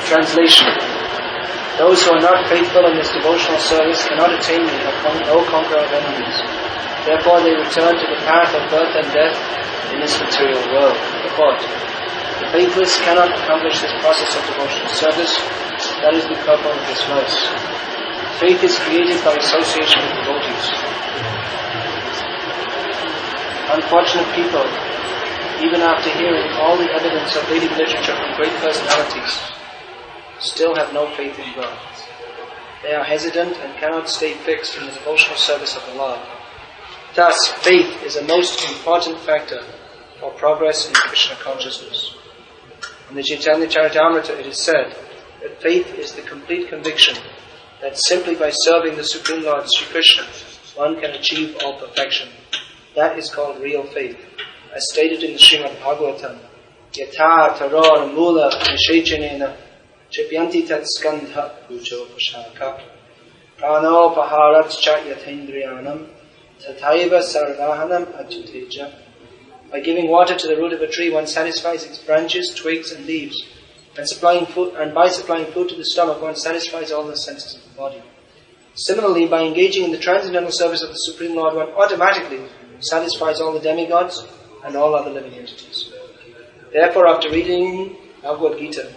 Translation. Those who are not faithful in this devotional service cannot attain me, no conqueror of enemies. Therefore they return to the path of birth and death in this material world. Purport. The faithless cannot accomplish this process of devotional service. That is the purport of this verse. Faith is created by association with devotees. Unfortunate people, even after hearing all the evidence of Vedic literature from great personalities, still have no faith in God. They are hesitant and cannot stay fixed in the devotional service of the Lord. Thus, faith is a most important factor for progress in Krishna consciousness. In the Chaitanya Charitamrita it is said that faith is the complete conviction that simply by serving the Supreme Lord Sri Krishna, one can achieve all perfection. That is called real faith. As stated in the Srimad Bhagavatam, Yatha Tarora Mula Nishechanena Chipyanti Tat Skandha Rucho Pashaka Prano Paharat Cha Yathendriyanam Tataiva Sarvahanam Achuteja. By giving water to the root of a tree, one satisfies its branches, twigs and leaves. And by supplying food to the stomach, one satisfies all the senses of the body. Similarly, by engaging in the transcendental service of the Supreme Lord, one automatically satisfies all the demigods and all other living entities. Therefore, after reading Bhagavad Gita,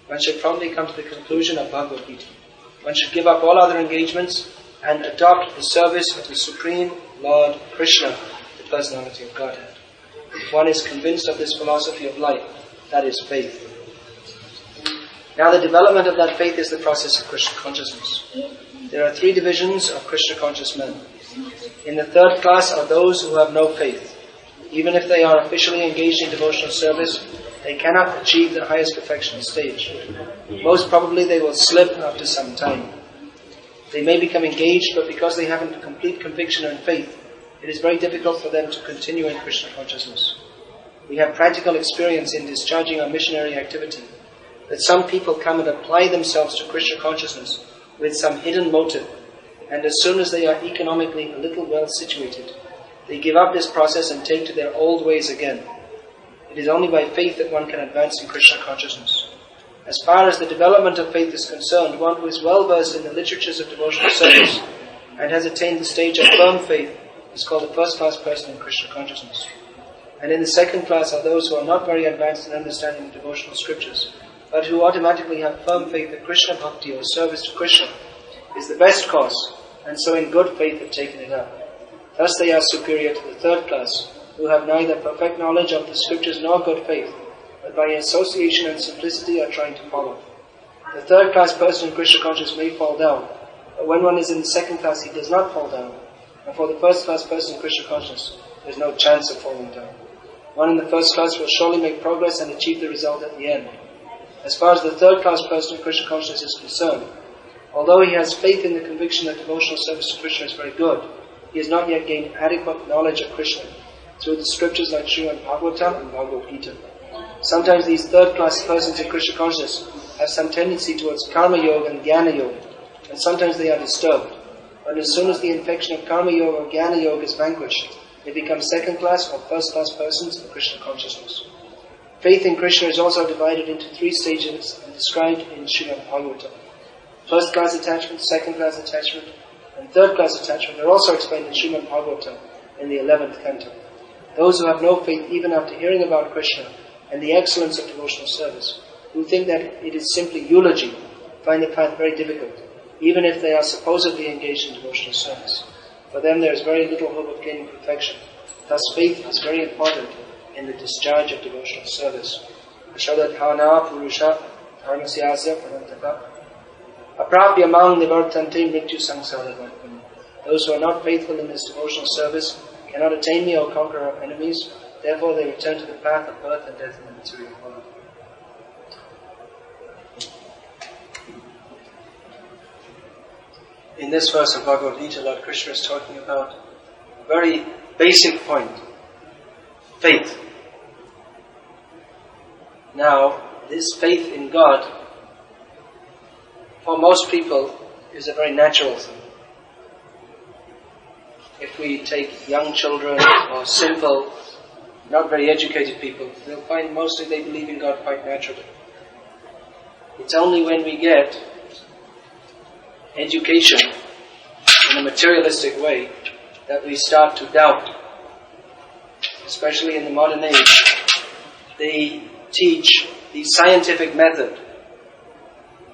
one should promptly come to the conclusion of Bhagavad Gita. One should give up all other engagements and adopt the service of the Supreme Lord Krishna, the personality of Godhead. If one is convinced of this philosophy of life, that is faith. Now the development of that faith is the process of Krishna consciousness. There are 3 divisions of Krishna conscious men. In the 3rd class are those who have no faith. Even if they are officially engaged in devotional service, they cannot achieve the highest perfection stage. Most probably they will slip after some time. They may become engaged, but because they haven't complete conviction and faith, it is very difficult for them to continue in Krishna consciousness. We have practical experience in discharging our missionary activity, that some people come and apply themselves to Krishna consciousness with some hidden motive, and as soon as they are economically a little well situated, they give up this process and take to their old ways again. It is only by faith that one can advance in Krishna consciousness. As far as the development of faith is concerned, one who is well versed in the literatures of devotional service and has attained the stage of firm faith is called a first-class person in Krishna consciousness. And in the 2nd class are those who are not very advanced in understanding the devotional scriptures, but who automatically have firm faith that Krishna Bhakti or service to Krishna is the best course, and so in good faith have taken it up. Thus they are superior to the 3rd class, who have neither perfect knowledge of the scriptures nor good faith, but by association and simplicity are trying to follow. The 3rd class person in Krishna consciousness may fall down, but when one is in the 2nd class he does not fall down, and for the 1st class person in Krishna consciousness there is no chance of falling down. One in the 1st class will surely make progress and achieve the result at the end. As far as the 3rd class person in Krishna consciousness is concerned, although he has faith in the conviction that devotional service to Krishna is very good, he has not yet gained adequate knowledge of Krishna through the scriptures like Srimad Bhagavatam and Bhagavad Gita. Sometimes these 3rd class persons in Krishna consciousness have some tendency towards Karma Yoga and Jnana Yoga, and sometimes they are disturbed. But as soon as the infection of Karma Yoga or Jnana Yoga is vanquished, they become 2nd class or 1st class persons in Krishna consciousness. Faith in Krishna is also divided into 3 stages and described in Srimad Bhagavatam. 1st class attachment, 2nd class attachment, and 3rd class attachment are also explained in Srimad Bhagavatam in the 11th canto. Those who have no faith even after hearing about Krishna and the excellence of devotional service, who think that it is simply eulogy, find the path very difficult, even if they are supposedly engaged in devotional service. For them there is very little hope of gaining perfection. Thus faith is very important in the discharge of devotional service. Ashadadhana purusha dharmasyasya parantaka aprapya mang nivartante mrityu samsaravartana. Those who are not faithful in this devotional service cannot attain me or conquer our enemies, therefore they return to the path of birth and death in the material world. In this verse of Bhagavad Gita, Lord Krishna is talking about a very basic point: faith. Now, this faith in God, for most people, is a very natural thing. If we take young children or simple, not very educated people, they'll find mostly they believe in God quite naturally. It's only when we get education in a materialistic way that we start to doubt. Especially in the modern age, they teach the scientific method,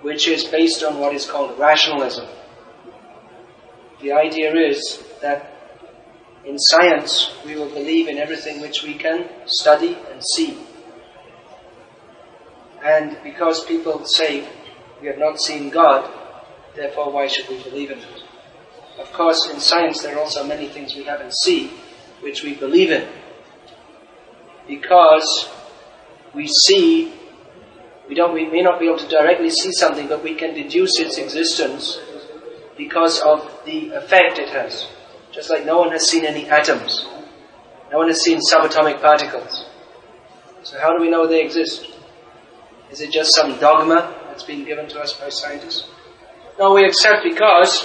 which is based on what is called rationalism. The idea is that in science we will believe in everything which we can study and see. And because people say we have not seen God, therefore why should we believe in it? Of course, in science there are also many things we haven't seen which we believe in. Because we may not be able to directly see something, but we can deduce its existence because of the effect it has. Just like no one has seen any atoms. No one has seen subatomic particles. So how do we know they exist? Is it just some dogma that's been given to us by scientists? No, we accept because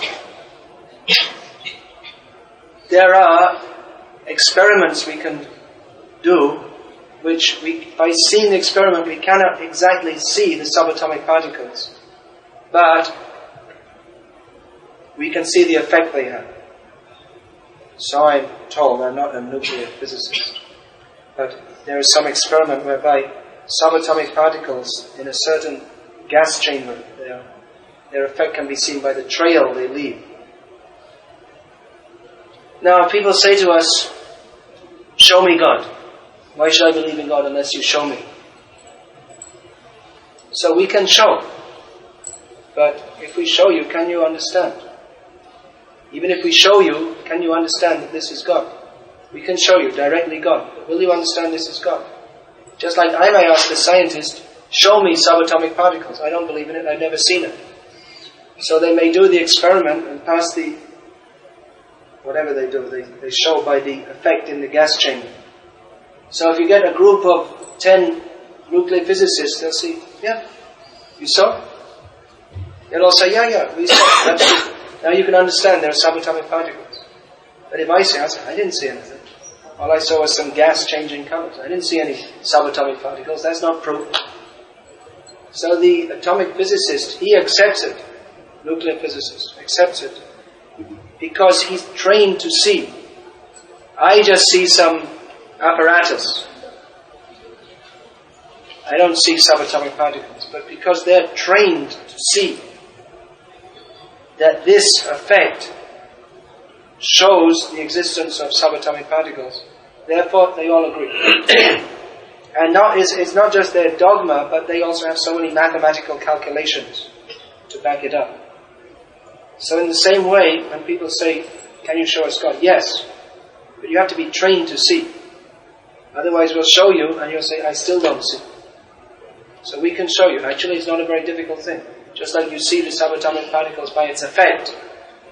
there are experiments we can do which by seeing the experiment we cannot exactly see the subatomic particles, but we can see the effect they have. So I'm told, I'm not a nuclear physicist, but there is some experiment whereby subatomic particles in a certain gas chamber, their effect can be seen by the trail they leave. Now people say to us, show me God. Why should I believe in God unless you show me? So we can show. But if we show you, can you understand? Even if we show you, can you understand that this is God? We can show you directly God. But will you understand this is God? Just like I may ask a scientist, show me subatomic particles. I don't believe in it, I've never seen it. So they may do the experiment and pass the, whatever they do, they show by the effect in the gas chamber. So if you get a group of 10 nuclear physicists, they'll say, yeah, you saw? They'll all say, yeah, we saw. That's it. Now you can understand there are subatomic particles. But if I say, I didn't see anything. All I saw was some gas changing colors. I didn't see any subatomic particles. That's not proof. So the atomic physicist, he accepts it. Nuclear physicist accepts it. Because he's trained to see. I just see some apparatus. I don't see subatomic particles. But because they're trained to see that this effect shows the existence of subatomic particles, therefore they all agree. And it's not just their dogma, but they also have so many mathematical calculations to back it up. So in the same way, when people say, can you show us God? Yes, but you have to be trained to see. Otherwise we'll show you and you'll say, I still don't see. So we can show you. Actually it's not a very difficult thing. Just like you see the subatomic particles by its effect.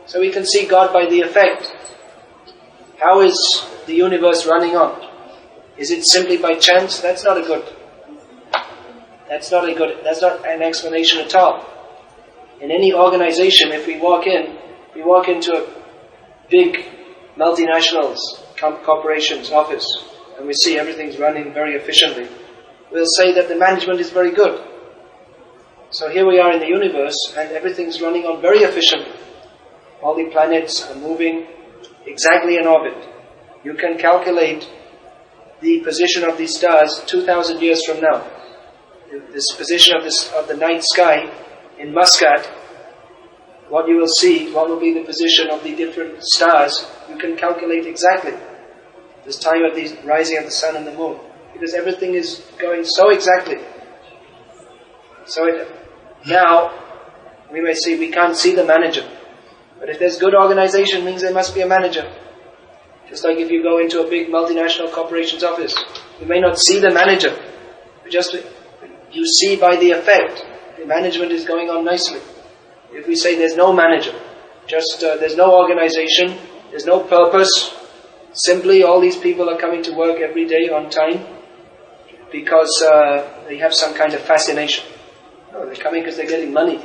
So we can see God by the effect. How is the universe running on? Is it simply by chance? That's not an explanation at all. In any organization, if we walk into a big multinational corporation's office, and we see everything's running very efficiently, we'll say that the management is very good. So here we are in the universe, and everything's running on very efficiently. All the planets are moving exactly in orbit. You can calculate the position of these stars 2,000 years from now. This position of the night sky in Muscat, what you will see, what will be the position of the different stars, you can calculate exactly this time of the rising of the sun and the moon, because everything is going so exactly. So now we may say we can't see the manager, but if there's good organization, it means there must be a manager. Just like if you go into a big multinational corporation's office, you may not see the manager, but just you see by the effect the management is going on nicely. If we say there's no manager, just there's no organization, there's no purpose, simply all these people are coming to work every day on time because they have some kind of fascination. No, they're coming because they're getting money.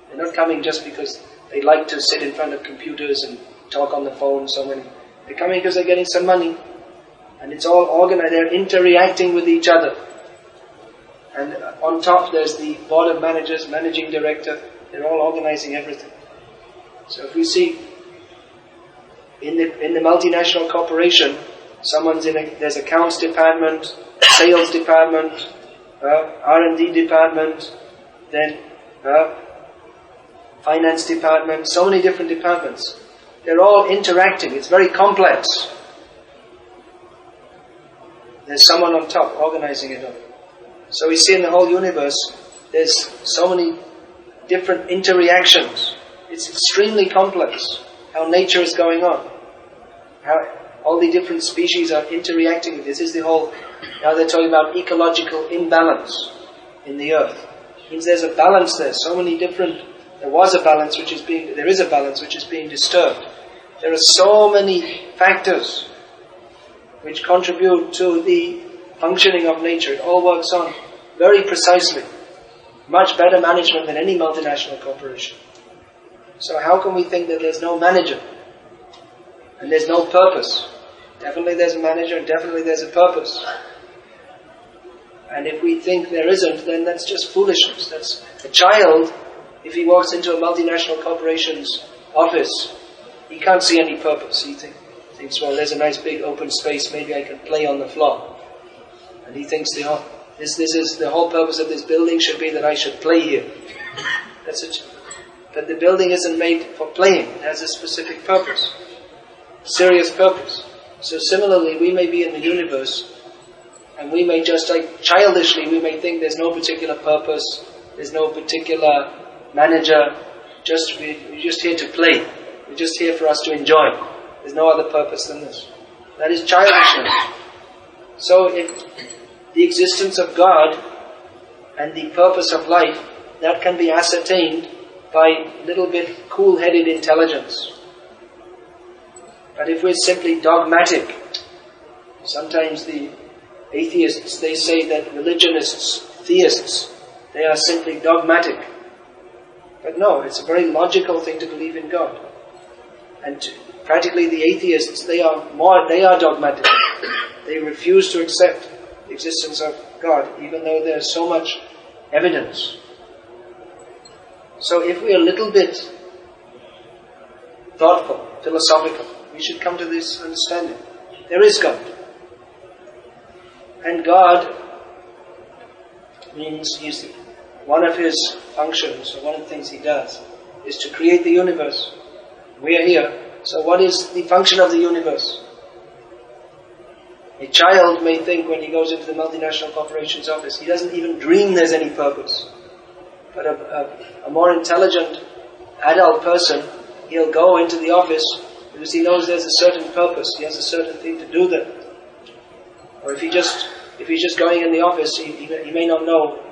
They're not coming just because they like to sit in front of computers and talk on the phone. They're coming because they're getting some money, and it's all organized. They're interacting with each other. And on top there's the board of managers, managing director, they're all organizing everything. So if we see in the multinational corporation, there's accounts department, sales department, R&D department, then finance department, so many different departments. They're all interacting, it's very complex. There's someone on top organizing it all. So we see in the whole universe, there's so many different interreactions. It's extremely complex, how nature is going on. How all the different species are interreacting with this. Is the whole, now they're talking about ecological imbalance in the earth. It means there's a balance there, so many different, there is a balance which is being disturbed. There are so many factors which contribute to the functioning of nature. It all works on very precisely. Much better management than any multinational corporation. So how can we think that there's no manager? And there's no purpose? Definitely there's a manager and definitely there's a purpose. And if we think there isn't, then that's just foolishness. That's a child, if he walks into a multinational corporation's office, he can't see any purpose. He thinks, well, there's a nice big open space, maybe I can play on the floor. And he thinks this is the whole purpose of this building should be that I should play here. But the building isn't made for playing. It has a specific purpose. Serious purpose. So similarly, we may be in the universe, and we may just childishly, we may think there's no particular purpose, there's no particular manager, we're just here to play. We're just here for us to enjoy. There's no other purpose than this. That is childishness. So if the existence of God and the purpose of life, that can be ascertained by a little bit cool-headed intelligence. But if we're simply dogmatic, sometimes the atheists, they say that religionists, theists, they are simply dogmatic. But no, it's a very logical thing to believe in God. And practically the atheists, they are dogmatic. They refuse to accept the existence of God, even though there's so much evidence. So if we are a little bit thoughtful, philosophical, we should come to this understanding. There is God. And God means one of His functions, or one of the things He does, is to create the universe. We are here. So what is the function of the universe? A child may think when he goes into the multinational corporation's office, he doesn't even dream there's any purpose. But a more intelligent adult person, he'll go into the office because he knows there's a certain purpose, he has a certain thing to do there. Or if he's just going in the office, he may not know,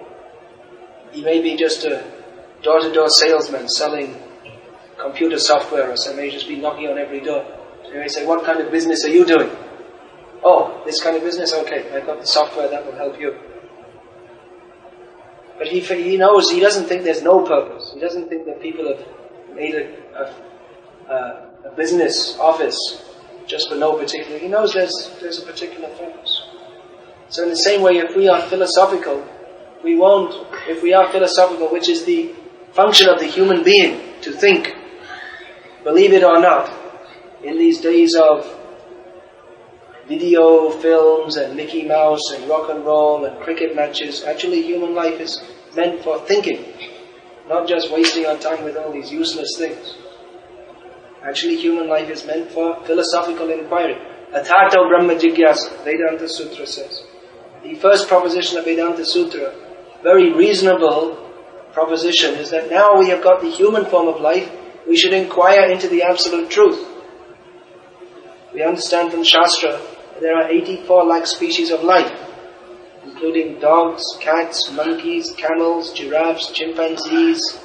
he may be just a door-to-door salesman selling computer software, or so may just be knocking on every door. So he may say, what kind of business are you doing? Oh, this kind of business? Okay, I've got the software that will help you. But he knows, he doesn't think there's no purpose. He doesn't think that people have made a business office just for no particular. He knows there's a particular purpose. So in the same way, if we are philosophical, if we are philosophical, which is the function of the human being, to think, believe it or not, in these days of video films and Mickey Mouse and rock and roll and cricket matches, actually human life is meant for thinking, not just wasting our time with all these useless things. Actually human life is meant for philosophical inquiry. Atharto Brahma Jigyasa, Vedanta Sutra says. The first proposition of Vedanta Sutra, very reasonable proposition, is that now we have got the human form of life, we should inquire into the absolute truth. We understand from Shastra there are 84 lakh species of life, including dogs, cats, monkeys, camels, giraffes, chimpanzees,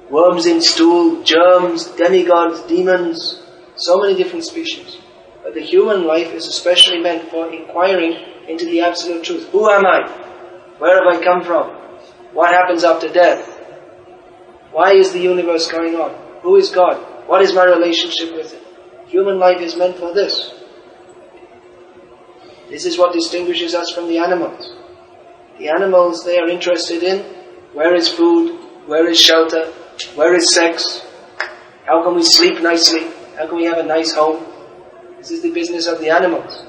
worms in stool, germs, demigods, demons, so many different species. But the human life is especially meant for inquiring into the absolute truth. Who am I? Where have I come from? What happens after death? Why is the universe going on? Who is God? What is my relationship with Him? Human life is meant for this. This is what distinguishes us from the animals. The animals, they are interested in where is food, where is shelter, where is sex, how can we sleep nicely, how can we have a nice home. This is the business of the animals.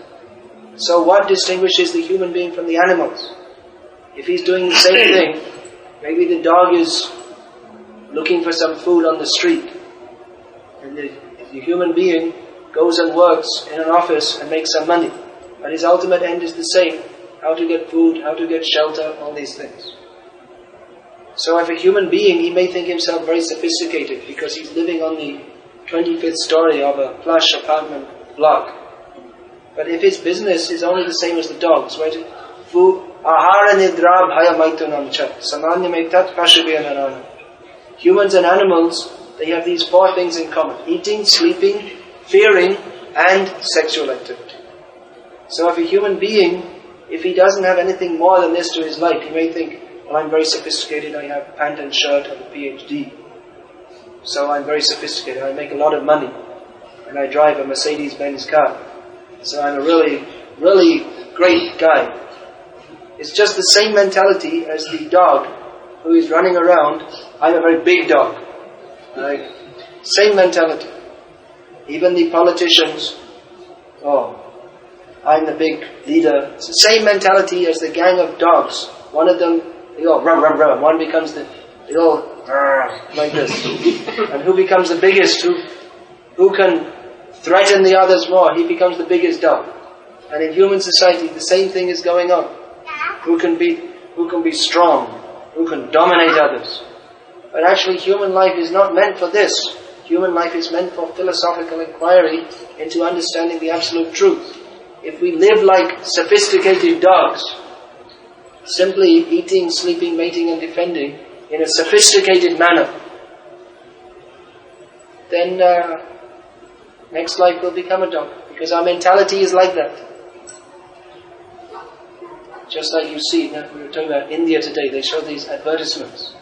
So what distinguishes the human being from the animals? If he's doing the same thing, maybe the dog is looking for some food on the street, and the human being goes and works in an office and makes some money, but his ultimate end is the same: how to get food, how to get shelter, all these things. So if a human being, he may think himself very sophisticated because he's living on the 25th story of a plush apartment block. But if his business is only the same as the dogs, right? Food, ahara nidra bhaya maitunamcha, samanyamaitat pashabhyanarana. Humans and animals, they have these four things in common: eating, sleeping, fearing, and sexual activity. So if a human being, if he doesn't have anything more than this to his life, he may think, well, I'm very sophisticated, I have pant and shirt, I have a PhD. So I'm very sophisticated, I make a lot of money, and I drive a Mercedes-Benz car. So I'm a really, really great guy. It's just the same mentality as the dog who is running around. I'm a very big dog. Right? Same mentality. Even the politicians, I'm the big leader. It's the same mentality as the gang of dogs. One of them, they all rum, rum, rum. One becomes they all like this. And who becomes the biggest? Who can threaten the others more? He becomes the biggest dog. And in human society, the same thing is going on. Who can be strong? Who can dominate others? But actually, human life is not meant for this. Human life is meant for philosophical inquiry into understanding the absolute truth. If we live like sophisticated dogs, simply eating, sleeping, mating and defending in a sophisticated manner, then next life will become a dog, because our mentality is like that. Just like you see, we were talking about India today, they show these advertisements.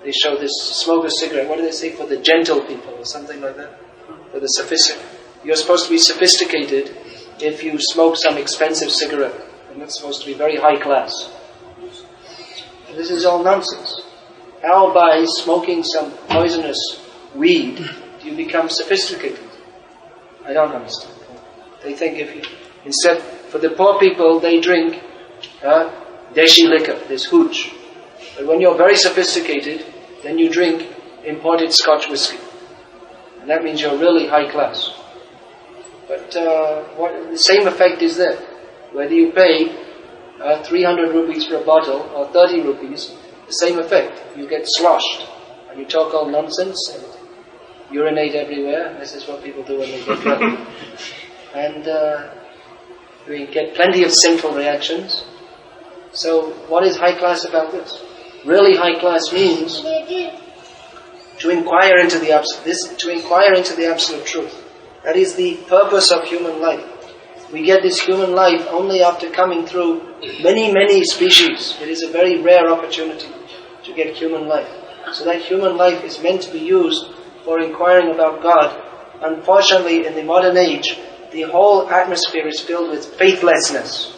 They show this, smoke a cigarette, what do they say, for the gentle people or something like that? For the sophisticated. You're supposed to be sophisticated if you smoke some expensive cigarette. And that's supposed to be very high class. And this is all nonsense. How by smoking some poisonous weed do you become sophisticated? I don't understand. They think instead, for the poor people, they drink deshi liquor, this hooch. But when you're very sophisticated, then you drink imported Scotch whiskey. And that means you're really high class. But the same effect is there. Whether you pay 300 rupees for a bottle or 30 rupees, the same effect. You get sloshed and you talk all nonsense and urinate everywhere. This is what people do when they get drunk. And we get plenty of sinful reactions. So what is high class about this? Really high class means to inquire into the absolute truth. That is the purpose of human life. We get this human life only after coming through many, many species. It is a very rare opportunity to get human life. So that human life is meant to be used for inquiring about God. Unfortunately, in the modern age, the whole atmosphere is filled with faithlessness.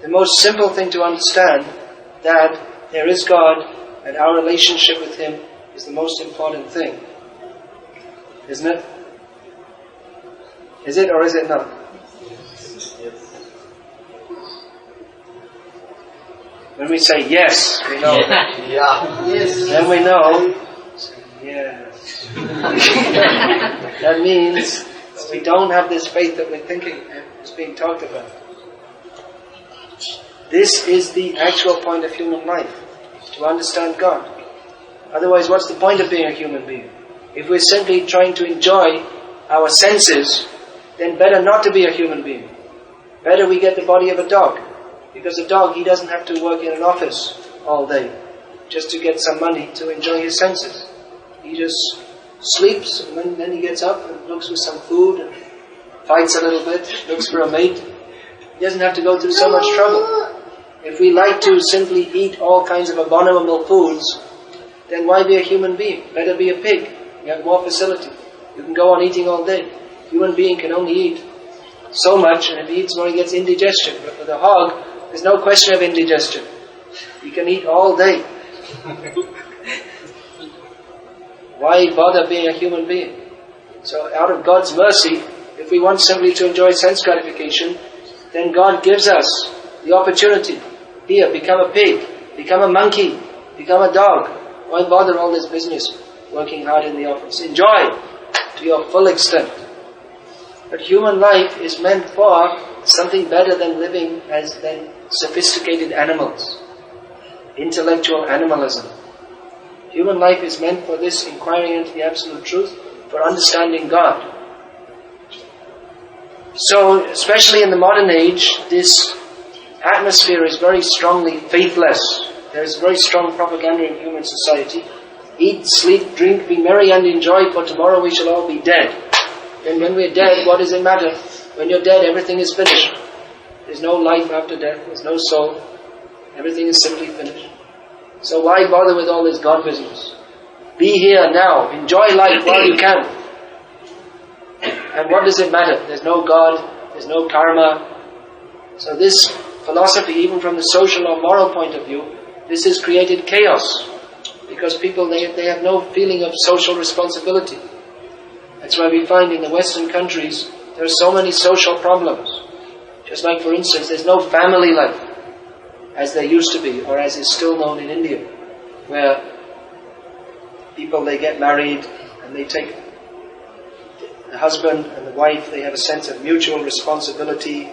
The most simple thing to understand, that there is God and our relationship with Him is the most important thing. Isn't it? Is it or is it not? When we say yes, we know that. Yeah. Yes. Then we know, yes. That means we don't have this faith that we're thinking is being talked about. This is the actual point of human life, to understand God. Otherwise, what's the point of being a human being? If we're simply trying to enjoy our senses, then better not to be a human being. Better we get the body of a dog. Because a dog, he doesn't have to work in an office all day just to get some money to enjoy his senses. He just sleeps and then he gets up and looks for some food and fights a little bit, looks for a mate. He doesn't have to go through so much trouble. If we like to simply eat all kinds of abominable foods, then why be a human being? Better be a pig. You have more facility. You can go on eating all day. A human being can only eat so much, and if he eats more he gets indigestion. But for the hog There's no question of indigestion. You can eat all day. Why bother being a human being? So out of God's mercy, if we want simply to enjoy sense gratification, then God gives us the opportunity. Here, become a pig, become a monkey, become a dog. Why bother all this business, working hard in the office? Enjoy to your full extent. But human life is meant for something better than living as than sophisticated animals. Intellectual animalism. Human life is meant for this inquiry into the absolute truth, for understanding God. So, especially in the modern age, this atmosphere is very strongly faithless. There is very strong propaganda in human society. Eat, sleep, drink, be merry and enjoy, for tomorrow we shall all be dead. Then when we're dead, what does it matter? When you're dead, everything is finished. There's no life after death, there's no soul. Everything is simply finished. So why bother with all this God business? Be here now, enjoy life while you can. And what does it matter? There's no God, there's no karma. So this philosophy, even from the social or moral point of view, this has created chaos. Because people, they have no feeling of social responsibility. That's why we find in the Western countries, there are so many social problems. Just like, for instance, there's no family life, as there used to be, or as is still known in India, where people, they get married, and they take the husband and the wife, they have a sense of mutual responsibility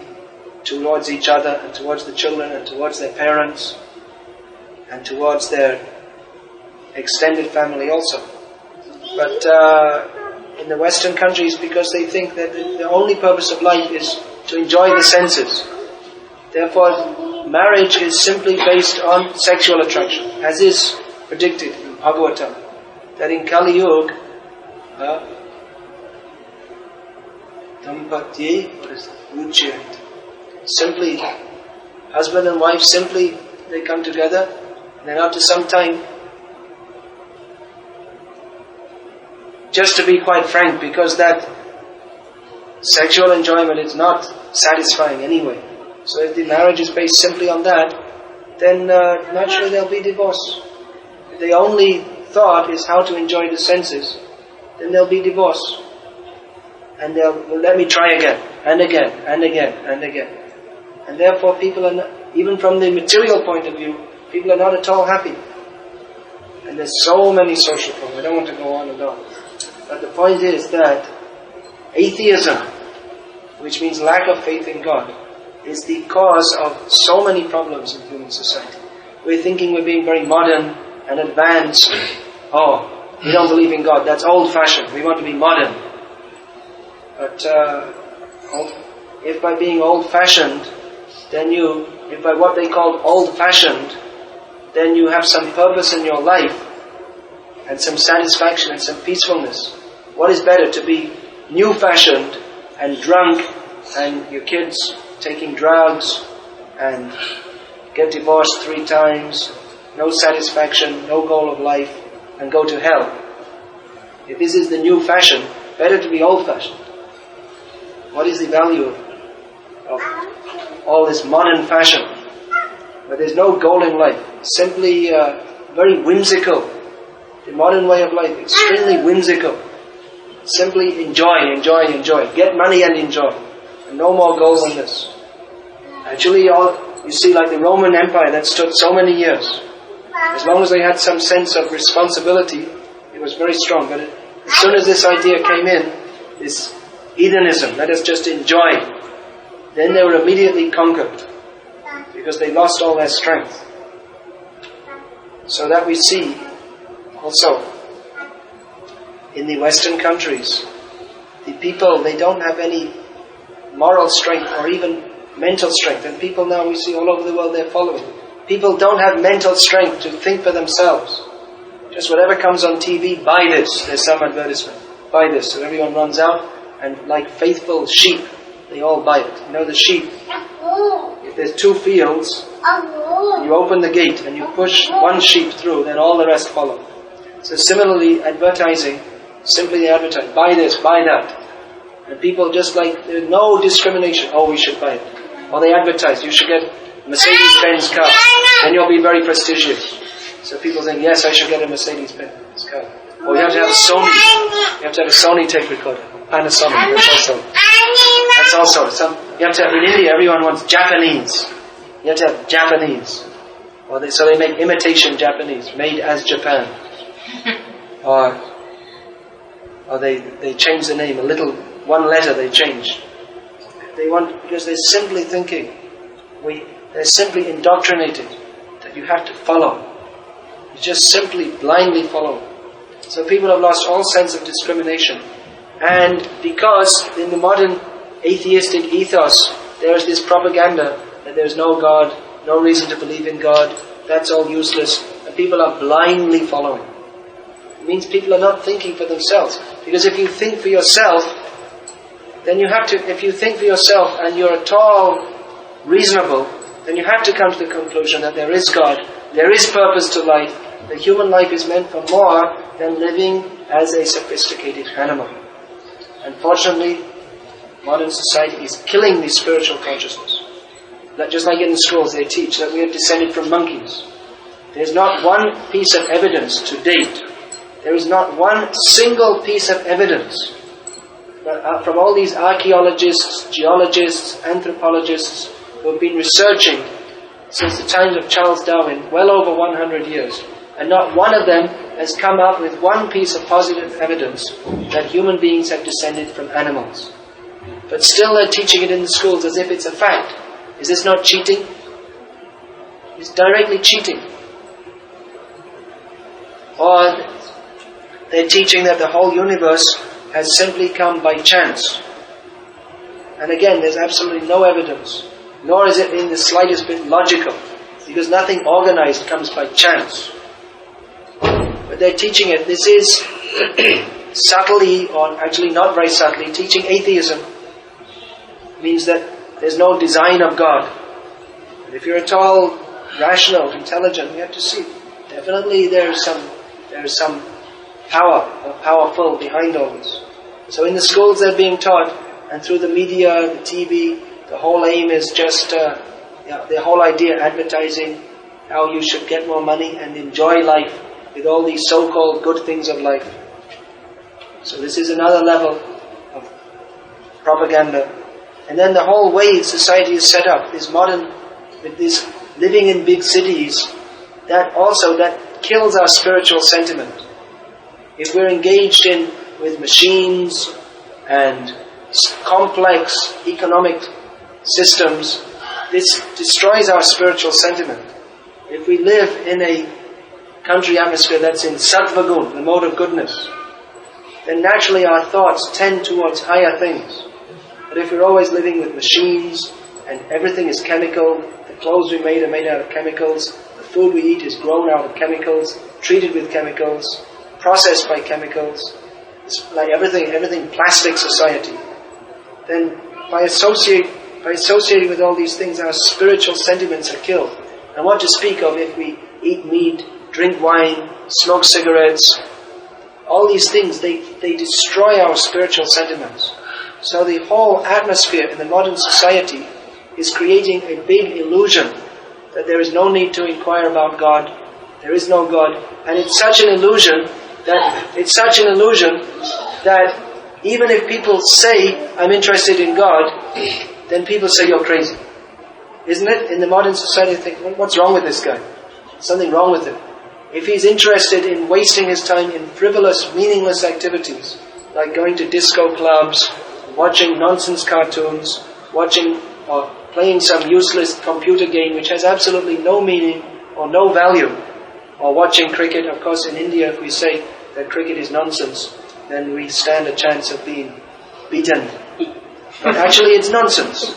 towards each other, and towards the children, and towards their parents, and towards their extended family also. But in the Western countries, because they think that the only purpose of life is to enjoy the senses. Therefore, marriage is simply based on sexual attraction, as is predicted in Bhagavatam, that in Kali Yuga, simply, husband and wife, simply, they come together, and then after some time, just to be quite frank, because that sexual enjoyment is not satisfying anyway. So if the marriage is based simply on that, then naturally there'll be divorce. If the only thought is how to enjoy the senses, then there'll be divorce. And they'll let me try again, and again, and again, and again. And therefore people are not, even from the material point of view, people are not at all happy. And there's so many social problems, I don't want to go on and on. But the point is that atheism, which means lack of faith in God, is the cause of so many problems in human society. We're thinking we're being very modern and advanced. Oh, we don't believe in God, that's old-fashioned, we want to be modern. But if by being old-fashioned, then if by what they call old-fashioned, then you have some purpose in your life, and some satisfaction and some peacefulness. What is better, to be new-fashioned and drunk, and your kids taking drugs, and get divorced 3 times, no satisfaction, no goal of life, and go to hell? If this is the new fashion, better to be old-fashioned. What is the value of all this modern fashion? But there's no goal in life. It's simply very whimsical. The modern way of life, extremely whimsical. Simply enjoy, enjoy, enjoy. Get money and enjoy. And no more goal than this. Actually, you see, like the Roman Empire that stood so many years. As long as they had some sense of responsibility, it was very strong. But as soon as this idea came in, this hedonism, let us just enjoy, then they were immediately conquered. Because they lost all their strength. So that we see also in the Western countries, the people, they don't have any moral strength or even mental strength. And people now, we see all over the world, they're following. People don't have mental strength to think for themselves. Just whatever comes on TV, buy this. There's some advertisement. Buy this. So everyone runs out, and like faithful sheep, they all buy it. You know the sheep, if there's 2 fields, you open the gate and you push one sheep through, then all the rest follow. So similarly, advertising, simply they advertise, buy this, buy that. And people just like, there's no discrimination, oh, we should buy it. Or they advertise, you should get Mercedes-Benz car, then you'll be very prestigious. So people think, yes, I should get a Mercedes-Benz car. Or you have to have a Sony. You have to have a Sony tape recorder. Panasonic, that's also you have to have, in India everyone wants Japanese. You have to have Japanese. So they make imitation Japanese, made as Japan. or they change the name, one letter they change. They want, because they're simply thinking, they're simply indoctrinated that you have to follow. You just simply blindly follow. So people have lost all sense of discrimination. And because in the modern atheistic ethos, there is this propaganda that there's no God, no reason to believe in God, that's all useless, and people are blindly following. It means people are not thinking for themselves. Because if you think for yourself, then you have to, if you think for yourself and you're at all reasonable, then you have to come to the conclusion that there is God, there is purpose to life, the human life is meant for more than living as a sophisticated animal. Unfortunately, modern society is killing the spiritual consciousness. Just like in the schools they teach that we are descended from monkeys. There's not one piece of evidence to date. There is not one single piece of evidence from all these archaeologists, geologists, anthropologists who have been researching since the times of Charles Darwin, well over 100 years. And not one of them has come up with one piece of positive evidence that human beings have descended from animals. But still they're teaching it in the schools as if it's a fact. Is this not cheating? It's directly cheating. Or they're teaching that the whole universe has simply come by chance. And again, there's absolutely no evidence, nor is it in the slightest bit logical, because nothing organized comes by chance. But they're teaching it. This is subtly, or actually not very subtly, teaching atheism. Means that there's no design of God. And if you're at all rational, intelligent, you have to see, definitely there is some power or powerful behind all this. So in the schools they're being taught, and through the media, the TV, the whole aim is just, the whole idea, advertising, how you should get more money and enjoy life with all these so-called good things of life. So this is another level of propaganda. And then the whole way society is set up, this modern, with this living in big cities, that kills our spiritual sentiment. If we're engaged with machines and complex economic systems, this destroys our spiritual sentiment. If we live in a country atmosphere that's in sattva gun, the mode of goodness, then naturally our thoughts tend towards higher things. But if we're always living with machines and everything is chemical, the clothes we made are made out of chemicals, the food we eat is grown out of chemicals, treated with chemicals, processed by chemicals, it's like everything plastic society, then by associating with all these things, our spiritual sentiments are killed. And what to speak of if we eat meat, drink wine, smoke cigarettes, all these things, they destroy our spiritual sentiments. So the whole atmosphere in the modern society is creating a big illusion that there is no need to inquire about God, there is no God, and it's such an illusion that even if people say, I'm interested in God, then people say you're crazy. Isn't it? In the modern society, they think, what's wrong with this guy? There's something wrong with him. If he's interested in wasting his time in frivolous, meaningless activities, like going to disco clubs, watching nonsense cartoons, watching or playing some useless computer game which has absolutely no meaning or no value, or watching cricket. Of course, in India, if we say that cricket is nonsense, then we stand a chance of being beaten. But actually it's nonsense.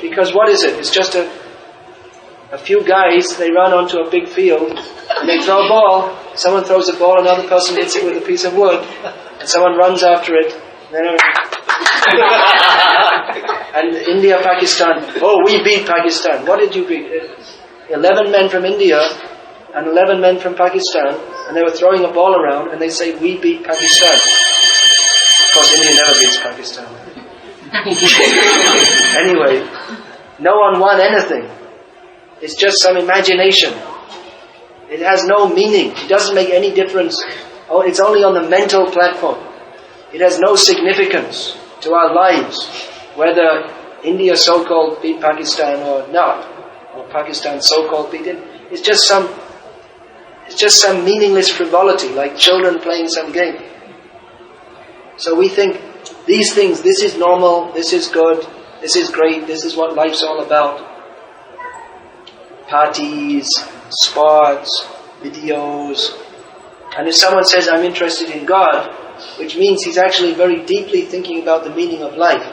Because what is it? It's just a few guys, they run onto a big field, and they throw a ball. Someone throws a ball, another person hits it with a piece of wood, and someone runs after it. And India, Pakistan, we beat Pakistan. What did you beat? 11 men from India and 11 men from Pakistan, and they were throwing a ball around, and they say, we beat Pakistan. Of course, India never beats Pakistan. Anyway, no one won anything. It's just some imagination. It has no meaning. It doesn't make any difference. Oh, it's only on the mental platform. It has no significance to our lives, whether India so-called beat Pakistan or not, or Pakistan so-called beat it. It's just some meaningless frivolity, like children playing some game. So we think these things, this is normal, this is good, this is great, this is what life's all about. Parties, sports, videos. And if someone says, I'm interested in God, which means he's actually very deeply thinking about the meaning of life,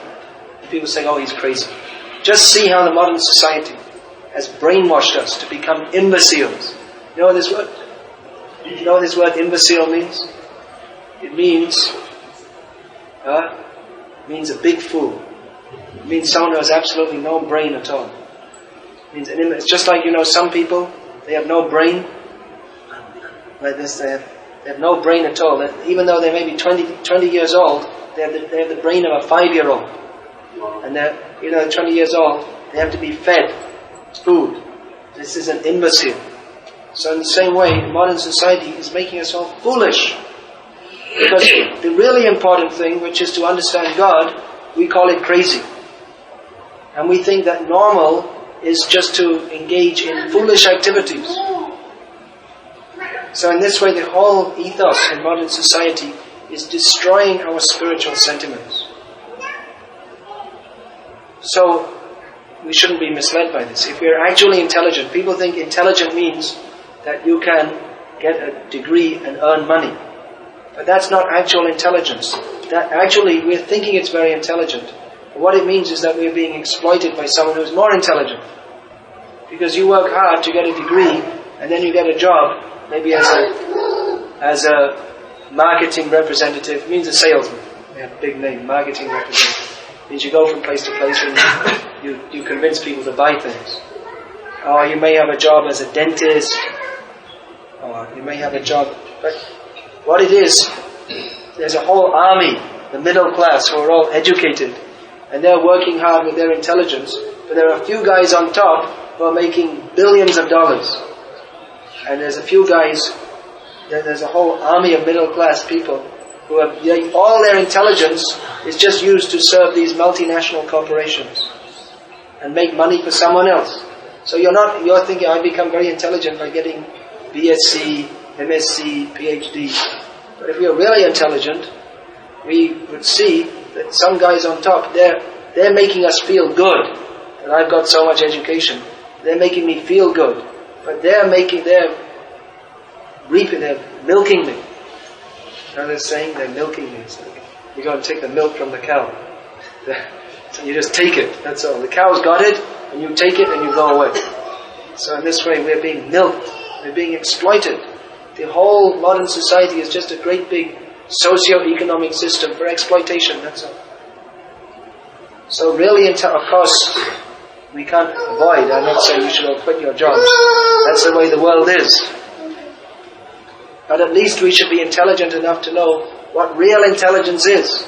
people say, oh, he's crazy. Just see how the modern society has brainwashed us to become imbeciles. You know what this word? You know what this word imbecile means? It means a big fool. It means someone who has absolutely no brain at all. It means it's just like, some people, they have no brain. Like this, they have no brain at all. Even though they may be 20 years old, they have the brain of a 5-year-old. And they're 20 years old, they have to be fed food. This is an imbecile. So in the same way, modern society is making us all foolish. Because the really important thing, which is to understand God, we call it crazy. And we think that normal is just to engage in foolish activities. So in this way, the whole ethos in modern society is destroying our spiritual sentiments. So we shouldn't be misled by this. If we're actually intelligent, people think intelligent means that you can get a degree and earn money. But that's not actual intelligence. That actually, we're thinking it's very intelligent. But what it means is that we're being exploited by someone who's more intelligent. Because you work hard to get a degree, and then you get a job, maybe as a marketing representative. It means a salesman. They have a big name, marketing representative. It means you go from place to place and you convince people to buy things. Or you may have a job as a dentist, or you may have a job, but what it is, there's a whole army, the middle class, who are all educated, and they're working hard with their intelligence, but there are a few guys on top who are making billions of dollars. And there's a few guys, there's a whole army of middle class people who have, all their intelligence is just used to serve these multinational corporations and make money for someone else. So you're thinking, I become very intelligent by getting BSc, MSc, PhD. But if we are really intelligent, we would see that some guys on top, they're making us feel good. That I've got so much education. They're making me feel good. But they're milking me. You know they're saying? They're milking me. So you go and take the milk from the cow. So you just take it, that's all. The cow's got it, and you take it and you go away. So in this way we're being milked, we're being exploited. The whole modern society is just a great big socio-economic system for exploitation, that's all. So really, of course, we can't avoid, I'm not saying you should all quit your jobs. That's the way the world is. But at least we should be intelligent enough to know what real intelligence is.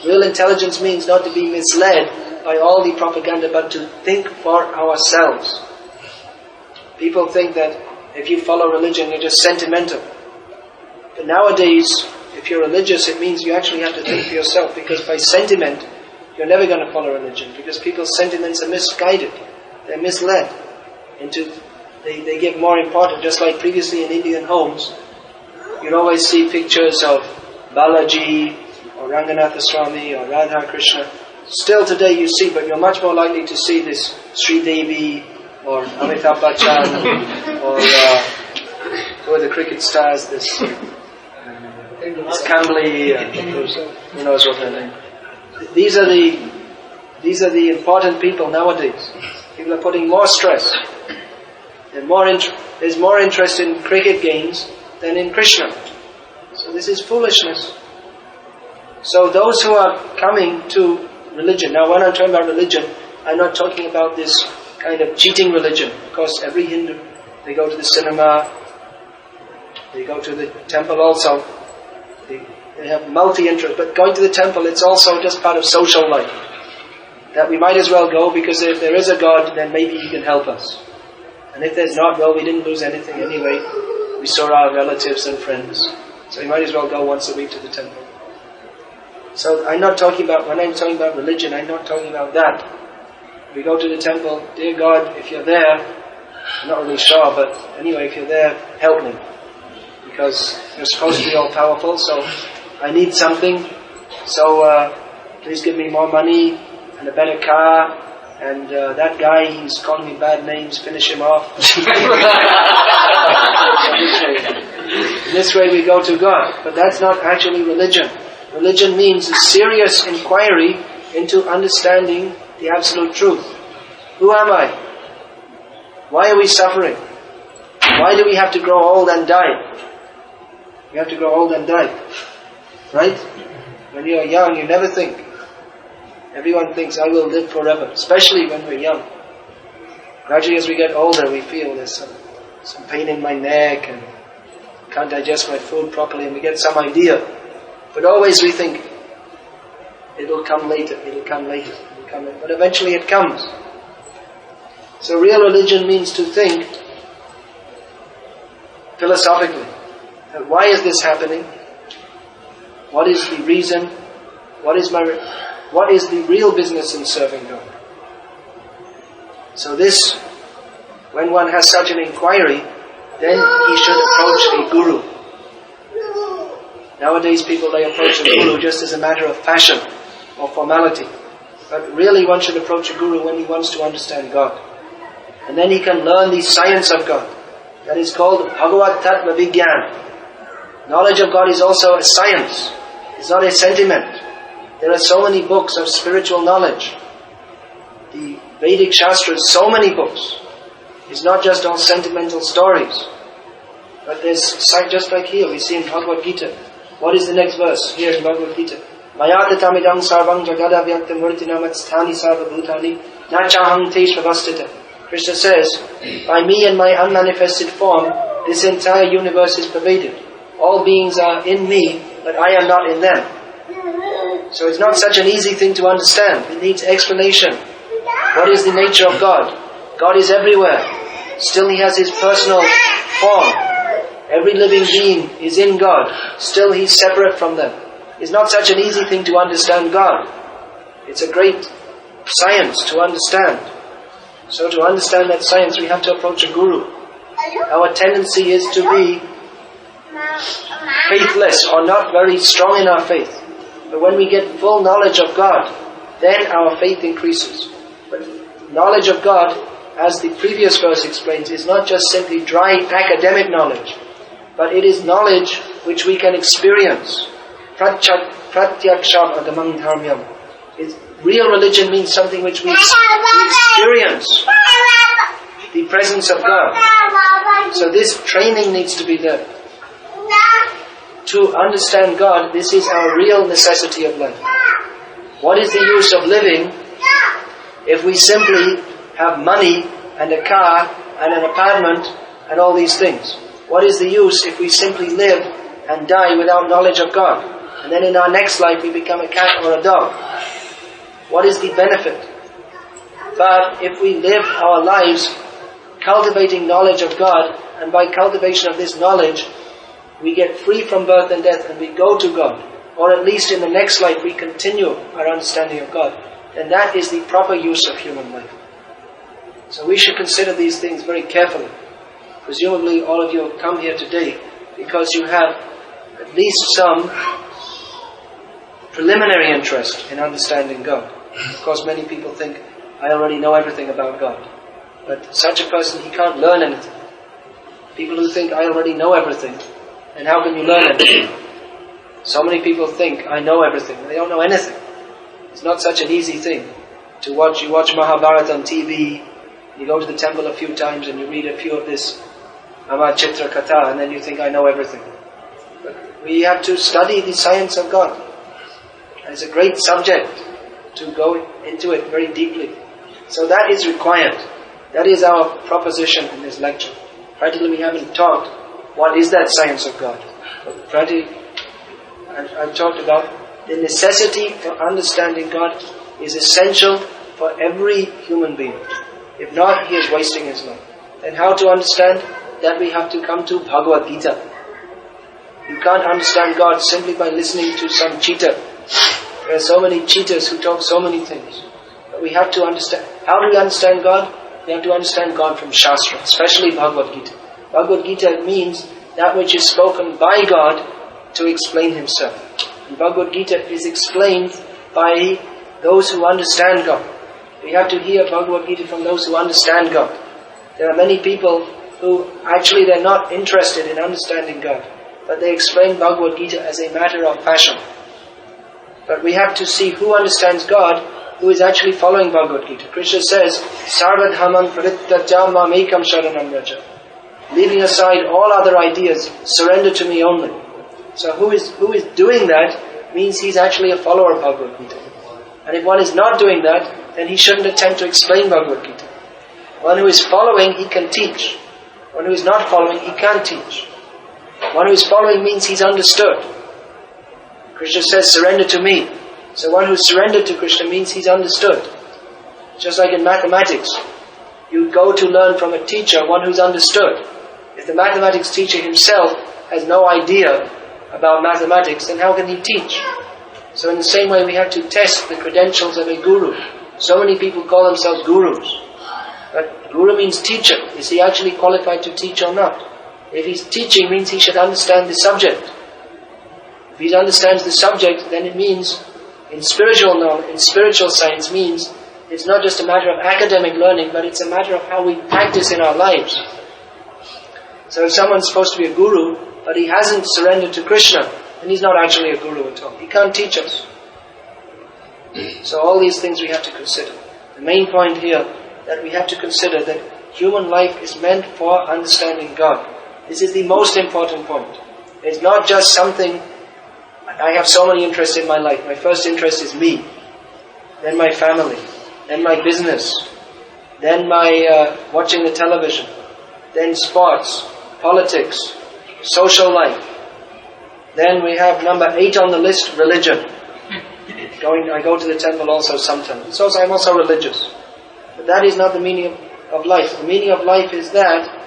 Real intelligence means not to be misled by all the propaganda, but to think for ourselves. People think that if you follow religion, you're just sentimental. But nowadays, if you're religious, it means you actually have to think for yourself, because by sentiment, you're never going to follow religion, because people's sentiments are misguided. They're misled into, they give more importance, just like previously in Indian homes, you'd always see pictures of Balaji, or Ranganatha Swami, or Radha Krishna. Still today you see, but you're much more likely to see this Sri Devi, or Amitabh Bachchan, or who are the cricket stars, this Kambli, who knows what their name. These are the important people nowadays. People are putting more stress. There's more interest in cricket games than in Krishna. So this is foolishness. So those who are coming to religion, now when I'm talking about religion, I'm not talking about this kind of cheating religion. Of course, every Hindu, they go to the cinema, they go to the temple also. They have multi-interest, but going to the temple, it's also just part of social life. That we might as well go, because if there is a God, then maybe He can help us. And if there's not, well, we didn't lose anything anyway. We saw our relatives and friends. So you might as well go once a week to the temple. So I'm not talking about, when I'm talking about religion, I'm not talking about that. We go to the temple, dear God, if you're there, I'm not really sure, but anyway, if you're there, help me. Because you're supposed to be all powerful, so I need something. So please give me more money and a better car. And that guy, he's calling me bad names, finish him off. This way we go to God. But that's not actually religion. Religion means a serious inquiry into understanding the absolute truth. Who am I? Why are we suffering? Why do we have to grow old and die? We have to grow old and die. Right? When you're young, you never think. Everyone thinks, I will live forever, especially when we're young. Gradually as we get older, we feel there's some pain in my neck and can't digest my food properly, and we get some idea. But always we think, it'll come later, it'll come later, it'll come later. But eventually it comes. So real religion means to think philosophically. Why is this happening? What is the reason? What is the real business in serving God? So this, when one has such an inquiry, then he should approach a guru. Nowadays people, they approach a guru just as a matter of fashion or formality. But really one should approach a guru when he wants to understand God. And then he can learn the science of God. That is called Bhagavat Tattva Vigyan. Knowledge of God is also a science. It's not a sentiment. There are so many books of spiritual knowledge. The Vedic Shastras, so many books. It's not just all sentimental stories. But there's, just like here, we see in Bhagavad Gita. What is the next verse? Here in Bhagavad Gita. Mayatatamidang sarvang jagada vyaktam murtinamatstani sarva bhutani nachaham te svavastita. Krishna says, by me and my unmanifested form, this entire universe is pervaded. All beings are in me, but I am not in them. So it's not such an easy thing to understand. It needs explanation. What is the nature of God? God is everywhere. Still He has His personal form. Every living being is in God. Still He's separate from them. It's not such an easy thing to understand God. It's a great science to understand. So to understand that science, we have to approach a guru. Our tendency is to be faithless or not very strong in our faith. But when we get full knowledge of God, then our faith increases. But knowledge of God, as the previous verse explains, is not just simply dry academic knowledge, but it is knowledge which we can experience. Pratyaksha agamam dharmyam. Real religion means something which we experience. The presence of God. So this training needs to be there. To understand God, this is our real necessity of life. What is the use of living if we simply have money and a car and an apartment and all these things? What is the use if we simply live and die without knowledge of God? And then in our next life we become a cat or a dog. What is the benefit? But if we live our lives cultivating knowledge of God, and by cultivation of this knowledge, we get free from birth and death and we go to God, or at least in the next life we continue our understanding of God, then that is the proper use of human life. So we should consider these things very carefully. Presumably all of you have come here today because you have at least some preliminary interest in understanding God. Of course many people think, I already know everything about God. But such a person, he can't learn anything. People who think, I already know everything, and how can you learn anything? So many people think, I know everything. They don't know anything. It's not such an easy thing to watch. You watch Mahabharata on TV, you go to the temple a few times and you read a few of this Ama Chitra Katha, and then you think, I know everything. But we have to study the science of God. And it's a great subject to go into it very deeply. So that is required. That is our proposition in this lecture. Practically we haven't talked what is that science of God. But practically I've talked about the necessity for understanding God is essential for every human being. If not, he is wasting his life. And how to understand? That we have to come to Bhagavad Gita. You can't understand God simply by listening to some cheater. There are so many cheaters who talk so many things. But we have to understand. How do we understand God? We have to understand God from Shastra, especially Bhagavad Gita. Bhagavad Gita means that which is spoken by God to explain Himself. And Bhagavad Gita is explained by those who understand God. We have to hear Bhagavad Gita from those who understand God. There are many people who actually they're not interested in understanding God, but they explain Bhagavad Gita as a matter of passion. But we have to see who understands God, who is actually following Bhagavad Gita. Krishna says, Sarvadhamam parityajya mamekam sharanam raja. Leaving aside all other ideas, surrender to me only. So who is doing that means he's actually a follower of Bhagavad Gita. And if one is not doing that, then he shouldn't attempt to explain Bhagavad Gita. One who is following, he can teach. One who is not following, he can't teach. One who is following means he's understood. Krishna says, surrender to me. So one who surrendered to Krishna means he's understood. Just like in mathematics. You go to learn from a teacher, one who's understood. If the mathematics teacher himself has no idea about mathematics, then how can he teach? So in the same way, we have to test the credentials of a guru. So many people call themselves gurus. But guru means teacher. Is he actually qualified to teach or not? If he's teaching, means he should understand the subject. If he understands the subject, then it means, in spiritual knowledge, in spiritual science means, it's not just a matter of academic learning, but it's a matter of how we practice in our lives. So if someone's supposed to be a guru, but he hasn't surrendered to Krishna, then he's not actually a guru at all. He can't teach us. So all these things we have to consider. The main point here, that we have to consider that human life is meant for understanding God. This is the most important point. It's not just something, I have so many interests in my life. My first interest is me, then my family, then my business, then my watching the television, then sports, politics, social life. Then we have number 8 on the list, religion. I go to the temple also sometimes. I'm also religious. But that is not the meaning of life. The meaning of life is that,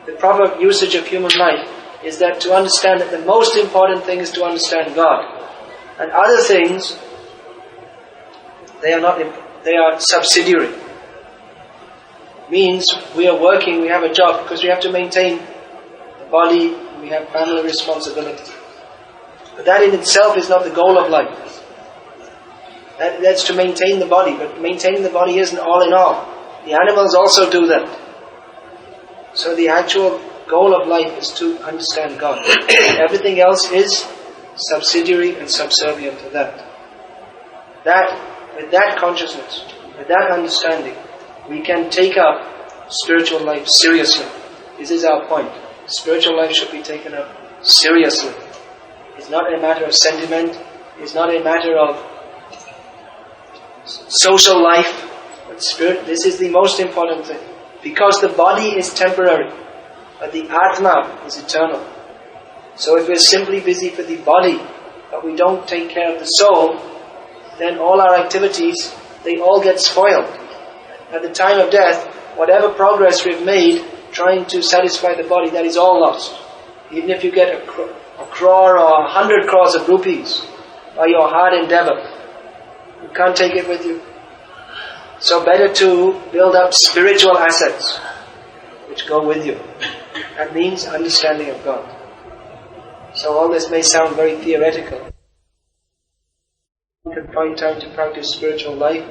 the proper usage of human life is that to understand that the most important thing is to understand God. And other things, they are subsidiary. Means we are working, we have a job because we have to maintain the body, we have family responsibility. But that in itself is not the goal of life. That's to maintain the body, but maintaining the body isn't all in all. The animals also do that. So the actual goal of life is to understand God. Everything else is subsidiary and subservient to that. With that consciousness, with that understanding, we can take up spiritual life seriously. This is our point. Spiritual life should be taken up seriously. It's not a matter of sentiment. It's not a matter of social life. But spirit, this is the most important thing. Because the body is temporary, but the Atma is eternal. So if we're simply busy for the body, but we don't take care of the soul, then all our activities, they all get spoiled. At the time of death, whatever progress we've made trying to satisfy the body, that is all lost. Even if you get a crore or 100 crores of rupees by your hard endeavor, you can't take it with you. So better to build up spiritual assets which go with you. That means understanding of God. So all this may sound very theoretical. You can find time to practice spiritual life.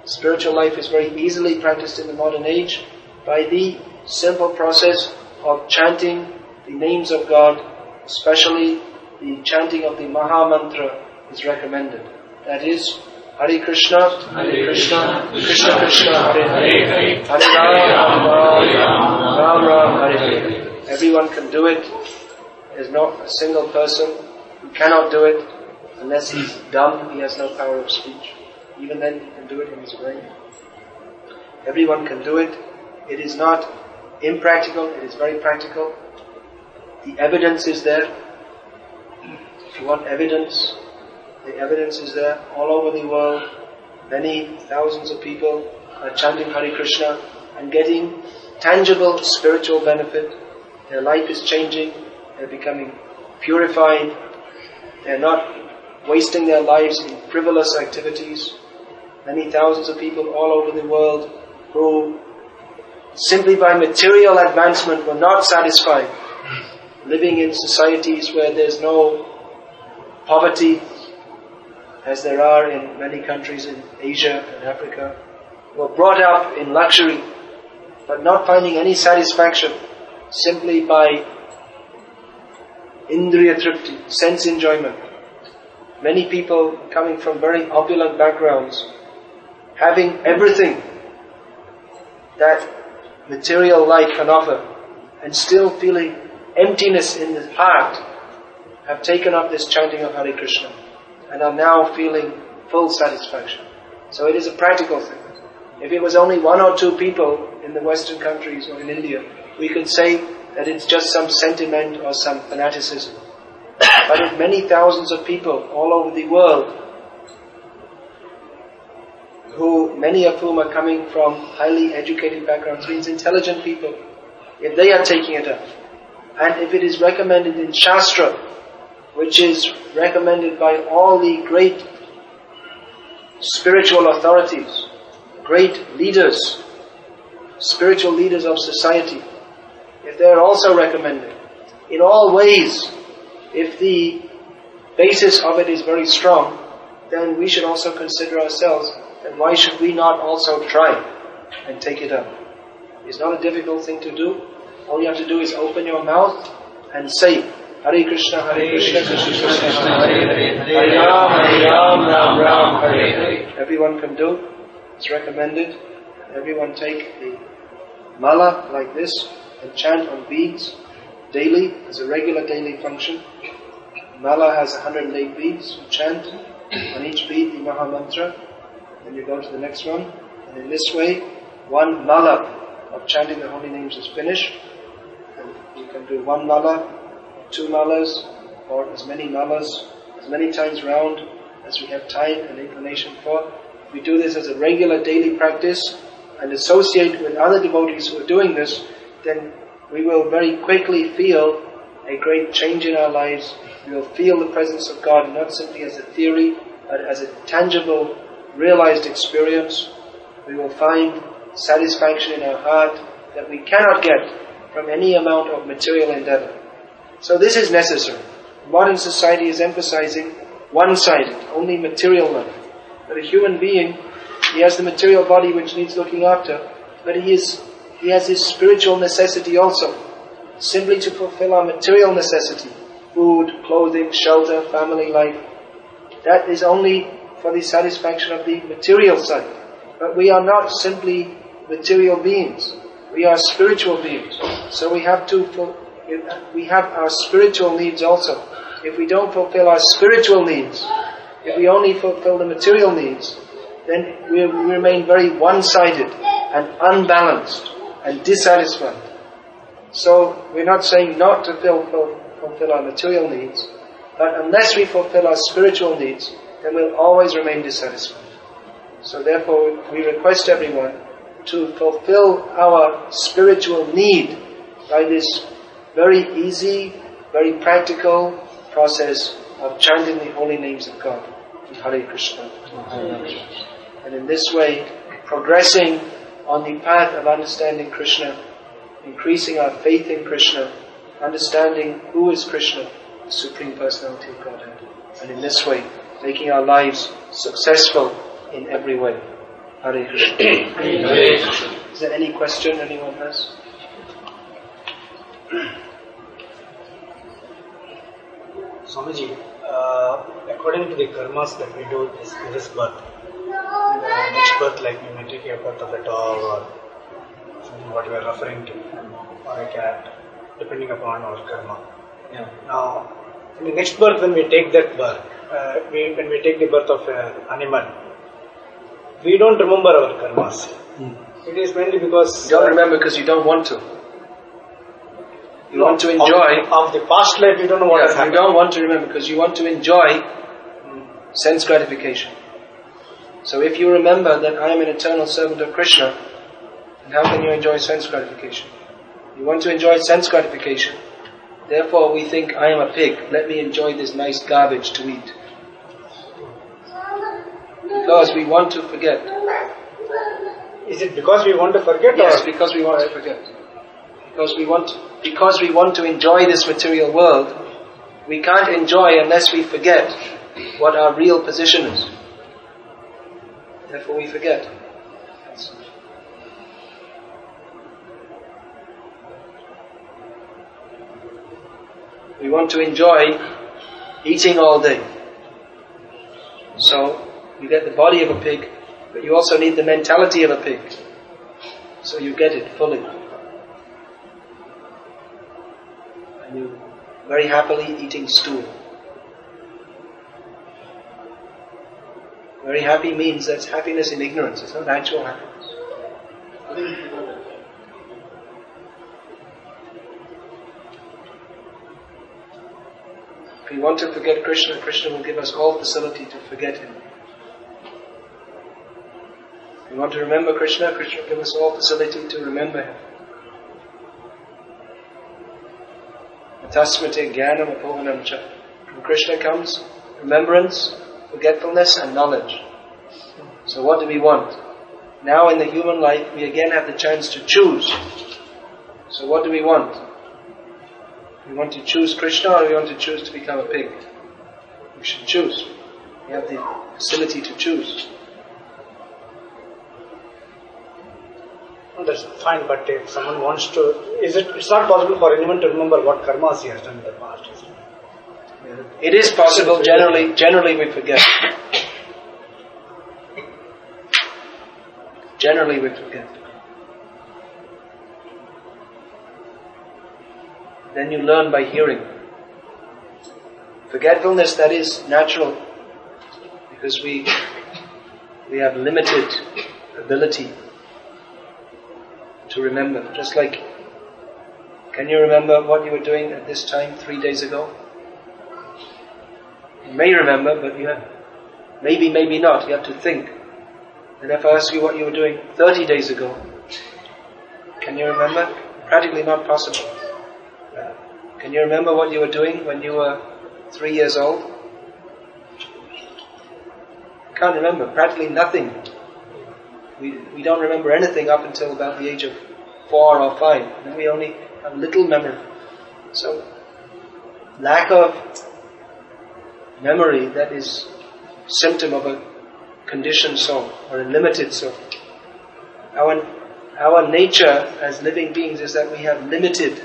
Spiritual life is very easily practiced in the modern age by the simple process of chanting the names of God, especially the chanting of the Maha Mantra is recommended. That is, Hare Krishna, Krishna Krishna, Hare Hare, Hare Ram, Ram Ram, Hare Hare. Everyone can do it. There's not a single person who cannot do it unless he's dumb, he has no power of speech. Even then he can do it in his brain. Everyone can do it. It is not impractical, it is very practical. The evidence is there. If you want evidence, the evidence is there all over the world. Many thousands of people are chanting Hare Krishna and getting tangible spiritual benefit. Their life is changing, they're becoming purified, they're not wasting their lives in frivolous activities. Many thousands of people all over the world who simply by material advancement were not satisfied, living in societies where there's no poverty, as there are in many countries in Asia and Africa, were brought up in luxury, but not finding any satisfaction simply by indriya tripti, sense enjoyment. Many people coming from very opulent backgrounds, having everything that material life can offer, and still feeling emptiness in the heart, have taken up this chanting of Hare Krishna and are now feeling full satisfaction. So it is a practical thing. If it was only one or two people in the Western countries or in India, we could say that it's just some sentiment or some fanaticism. But if many thousands of people all over the world, many of whom are coming from highly educated backgrounds, means intelligent people, if they are taking it up, and if it is recommended in Shastra, which is recommended by all the great spiritual authorities, great leaders, spiritual leaders of society, if they are also recommended, in all ways, if the basis of it is very strong, then we should also consider ourselves, and why should we not also try and take it up? It's not a difficult thing to do. All you have to do is open your mouth and say, Hare Krishna, Krishna Krishna, Hare Ram, Ram Ram, Hare Hare. Everyone can do. It's recommended. Everyone take the mala like this and chant on beads daily as a regular daily function. Mala has 108 beads. You chant on each bead the Maha Mantra. Then you go to the next one. And in this way, one mala of chanting the holy names is finished. And you can do one mala, 2 malas, or as many malas, as many times round as we have time and inclination for. If we do this as a regular daily practice and associate with other devotees who are doing this, then we will very quickly feel a great change in our lives. We will feel the presence of God not simply as a theory, but as a tangible, realized experience. We will find satisfaction in our heart that we cannot get from any amount of material endeavor. So this is necessary. Modern society is emphasizing one-sided, only material life. But a human being, he has the material body which needs looking after, but he has his spiritual necessity also. Simply to fulfill our material necessity, food, clothing, shelter, family life, that is only for the satisfaction of the material side. But we are not simply material beings. We are spiritual beings. So we have our spiritual needs also. If we don't fulfill our spiritual needs, if we only fulfill the material needs, then we remain very one-sided and unbalanced and dissatisfied. So we're not saying not to fulfill our material needs, but unless we fulfill our spiritual needs, then we'll always remain dissatisfied. So therefore we request everyone to fulfill our spiritual need by this very easy, very practical process of chanting the holy names of God. Hare Krishna. And in this way, progressing on the path of understanding Krishna, increasing our faith in Krishna, understanding who is Krishna, the Supreme Personality of Godhead. And in this way, making our lives successful in every way. Hare Krishna. Hare Krishna. Is there any question anyone has? Swamiji, according to the karmas that we do in this birth, next birth, like we may take a birth of a dog or something what we are referring to, or a cat, depending upon our karma. Yeah. Now, in the next birth, when we take that birth, when we take the birth of an animal, we don't remember our karmas. It is mainly because... You don't remember because you don't want to. You want to enjoy... Of the past life, you don't know what has happened. You don't want to remember because you want to enjoy sense gratification. So if you remember that I am an eternal servant of Krishna, And how can you enjoy sense gratification? You want to enjoy sense gratification. Therefore we think, I am a pig, let me enjoy this nice garbage to eat. Because we want to forget. Is it because we want to forget? Yes, or? because we want to forget. Because we want to enjoy this material world, we can't enjoy unless we forget what our real position is. Therefore we forget. We want to enjoy eating all day. So you get the body of a pig, but you also need the mentality of a pig. So you get it fully. And you very happily eating stool. Very happy means that's happiness in ignorance. It's not actual happiness. If we want to forget Krishna, Krishna will give us all facility to forget Him. If we want to remember Krishna, Krishna will give us all facility to remember Him. Atasmate jnanam apohanam cha. When Krishna comes, remembrance, forgetfulness and knowledge. So what do we want? Now in the human life, we again have the chance to choose. So what do we want? We want to choose Krishna or we want to choose to become a pig? We should choose. We have the facility to choose. Well, that's fine, but if someone wants to, it's not possible for anyone to remember what karmas he has done in the past, isn't it? It is possible, generally we forget. Generally we forget. Then you learn by hearing. Forgetfulness, that is natural, because we have limited ability to remember. Just like, can you remember what you were doing at this time 3 days ago? You may remember, but you have maybe not. You have to think. And if I ask you what you were doing 30 days ago, can you remember? Practically not possible. Can you remember what you were doing when you were 3 years old? You can't remember. Practically nothing. We don't remember anything up until about the age of 4 or 5. Then we only have little memory. So, lack of memory, that is symptom of a conditioned soul or a limited soul. Our nature as living beings is that we have limited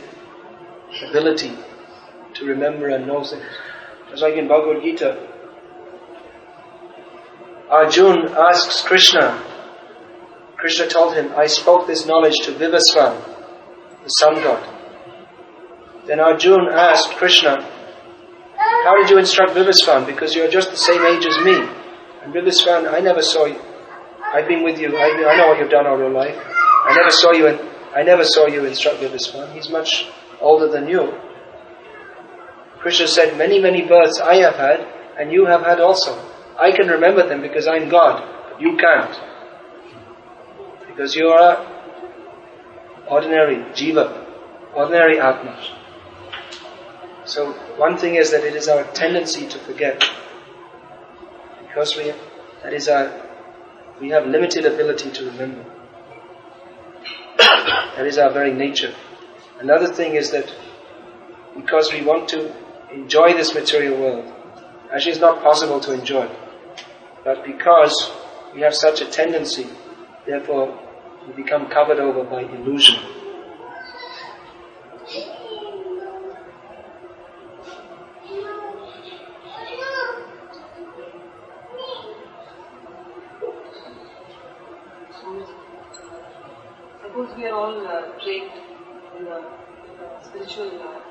ability to remember and know things. Just like in Bhagavad Gita, Arjuna asks Krishna. Krishna told him, I spoke this knowledge to Vivasvan, the sun god. Then Arjuna asked Krishna, how did you instruct Vivasvan? Because you're just the same age as me. And Vivasvan, I never saw you. I've been with you. I know what you've done all your life. I never saw you instruct Vivasvan. He's much older than you. Krishna said, many births I have had, and you have had also. I can remember them because I'm God, but you can't. Because you are ordinary jiva, ordinary atma. So one thing is that it is our tendency to forget. Because we have limited ability to remember. That is our very nature. Another thing is that because we want to enjoy this material world, actually it's not possible to enjoy. But because we have such a tendency, therefore we become covered over by illusion. Suppose we are all trained in the spiritual life.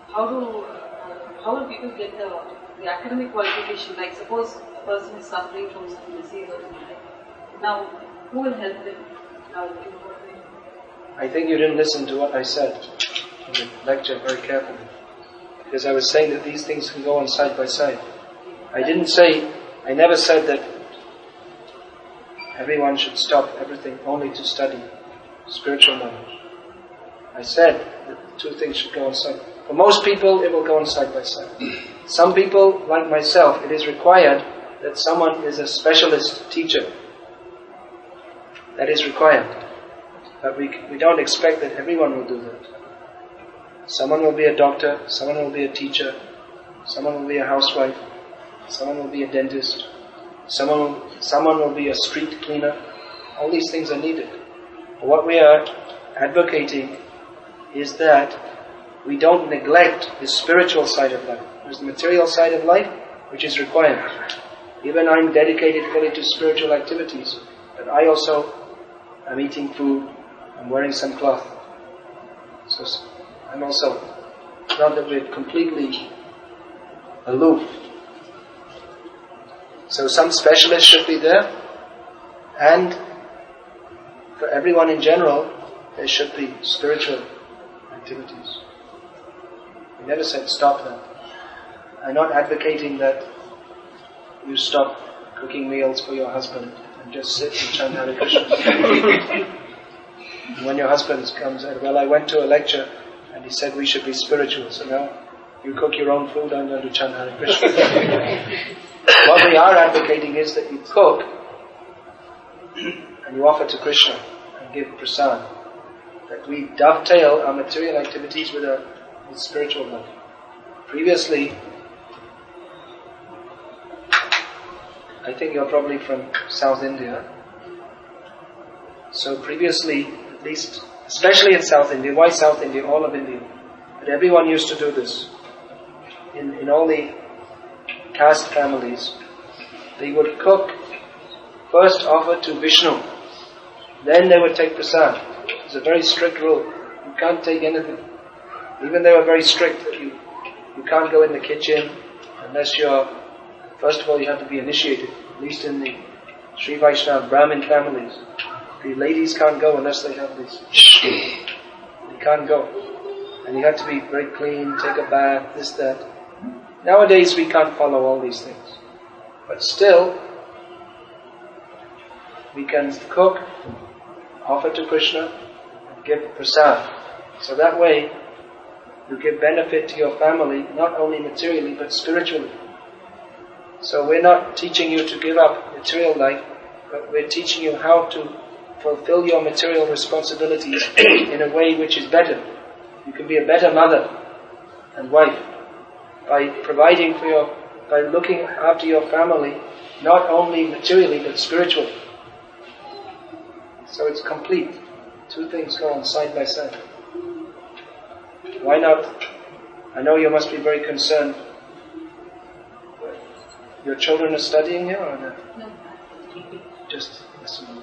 How will people get the academic qualification? Like suppose a person is suffering from some disease or something. Now, who will help them? I think you didn't listen to what I said in the lecture very carefully. Because I was saying that these things can go on side by side. I never said that everyone should stop everything only to study spiritual knowledge. I said that the two things should go on side. For most people, it will go on side by side. Some people, like myself, it is required that someone is a specialist teacher. That is required. But we don't expect that everyone will do that. Someone will be a doctor, someone will be a teacher, someone will be a housewife, someone will be a dentist, someone will be a street cleaner. All these things are needed. What we are advocating is that we don't neglect the spiritual side of life. There's the material side of life, which is required. Even I'm dedicated fully to spiritual activities, but I also am eating food, I'm wearing some cloth. So I'm also, not that we're completely aloof. So some specialists should be there, and for everyone in general, there should be spiritual activities. We never said stop them. I'm not advocating that you stop cooking meals for your husband and just sit and chant Hare Krishna. When your husband comes and, well, I went to a lecture and he said we should be spiritual, so now you cook your own food, I'm going to chant Hare Krishna. What we are advocating is that you cook and you offer to Krishna and give prasad. That we dovetail our material activities with spiritual life. Previously, I think you're probably from South India. So previously, at least, especially in South India, why South India? All of India. But everyone used to do this. In all the caste families, they would cook, first offer to Vishnu, then they would take prasad. It's a very strict rule. You can't take anything. Even they were very strict that you can't go in the kitchen unless you're, first of all you have to be initiated, at least in the Sri Vaishnava Brahmin families. The ladies can't go unless they have this. They can't go. And you have to be very clean, take a bath, this, that. Nowadays we can't follow all these things. But still, we can cook, offer to Krishna, and give prasad. So that way, you give benefit to your family, not only materially, but spiritually. So we're not teaching you to give up material life, but we're teaching you how to fulfill your material responsibilities in a way which is better. You can be a better mother and wife by providing by looking after your family, not only materially, but spiritually. So it's complete. Two things go on side by side. Why not? I know you must be very concerned. Your children are studying here or not? No. Just listen.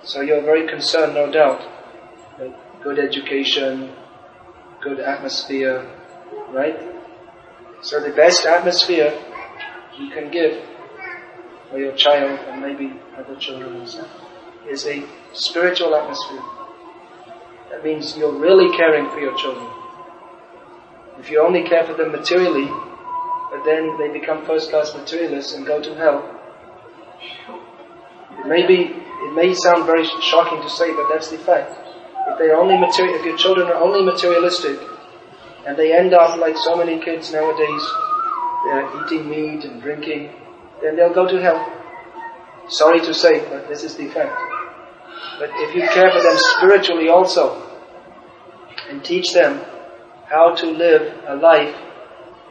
So you're very concerned, no doubt. Good education, good atmosphere, right? So the best atmosphere you can give for your child and maybe other children also is a spiritual atmosphere. That means you're really caring for your children. If you only care for them materially, but then they become first-class materialists and go to hell, it may sound very shocking to say, but that's the fact. If your children are only materialistic, and they end up like so many kids nowadays, they're eating meat and drinking, then they'll go to hell. Sorry to say, but this is the fact. But if you care for them spiritually also, and teach them how to live a life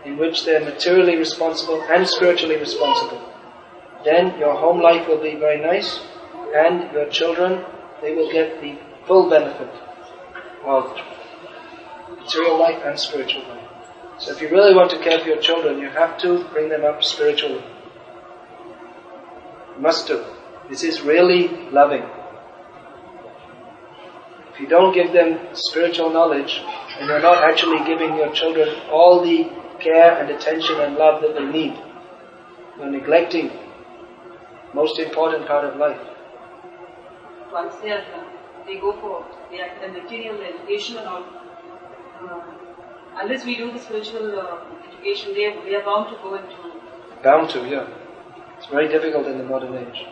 in which they're materially responsible and spiritually responsible, then your home life will be very nice, and your children, they will get the full benefit of material life and spiritual life. So if you really want to care for your children, you have to bring them up spiritually. You must do. This is really loving. If you don't give them spiritual knowledge, and you're not actually giving your children all the care and attention and love that they need, you're neglecting the most important part of life. Once they go for the material education and all, unless we do the spiritual education, they are bound to go into... Bound to, yeah. It's very difficult in the modern age.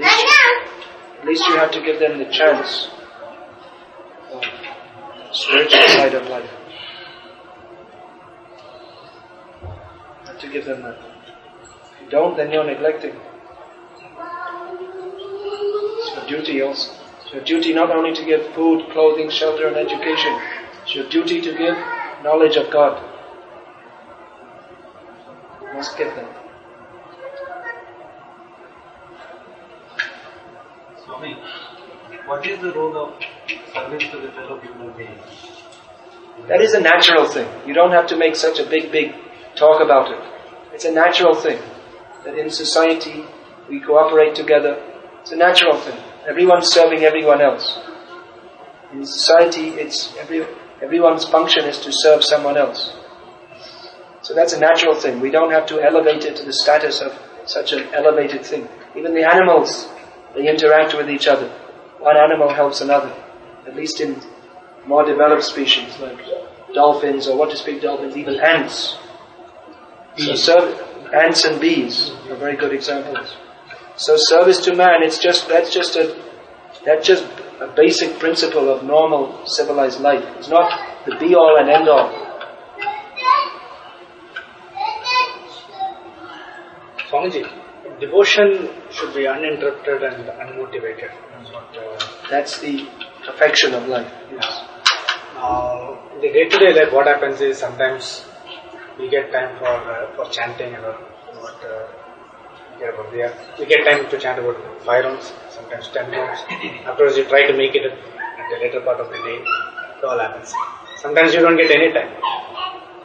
At least you have to give them the chance of the spiritual side of life. You have to give them that. If you don't, then you're neglecting. It's your duty also. It's your duty not only to give food, clothing, shelter and education. It's your duty to give knowledge of God. You must give them. Swami, what is the role of service to the fellow human being? That is a natural thing. You don't have to make such a big talk about it. It's a natural thing. That in society we cooperate together. It's a natural thing. Everyone's serving everyone else. In society, everyone's function is to serve someone else. So that's a natural thing. We don't have to elevate it to the status of such an elevated thing. Even the animals, they interact with each other. One animal helps another. At least in more developed species like dolphins, or what to speak dolphins, even ants. So ants and bees are very good examples. So service to man, that's just a basic principle of normal civilized life. It's not the be all and end all. Swamiji, devotion should be uninterrupted and unmotivated. That's That's the perfection of life. Yes. In the day-to-day life, what happens is sometimes we get time for chanting and we get time to chant about 5 rounds, sometimes 10 rounds. Afterwards, you try to make it at the later part of the day. It all happens. Sometimes you don't get any time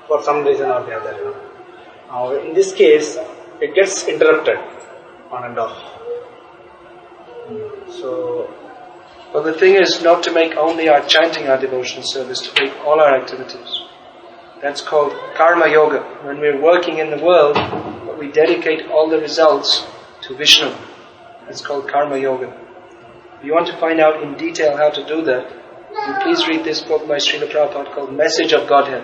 for some reason or the other. In this case, it gets interrupted on and off. So, Well, the thing is not to make only our chanting our devotional service, to make all our activities. That's called karma yoga. When we're working in the world, we dedicate all the results to Vishnu. That's called karma yoga. If you want to find out in detail how to do that, you please read this book by Srila Prabhupada called Message of Godhead,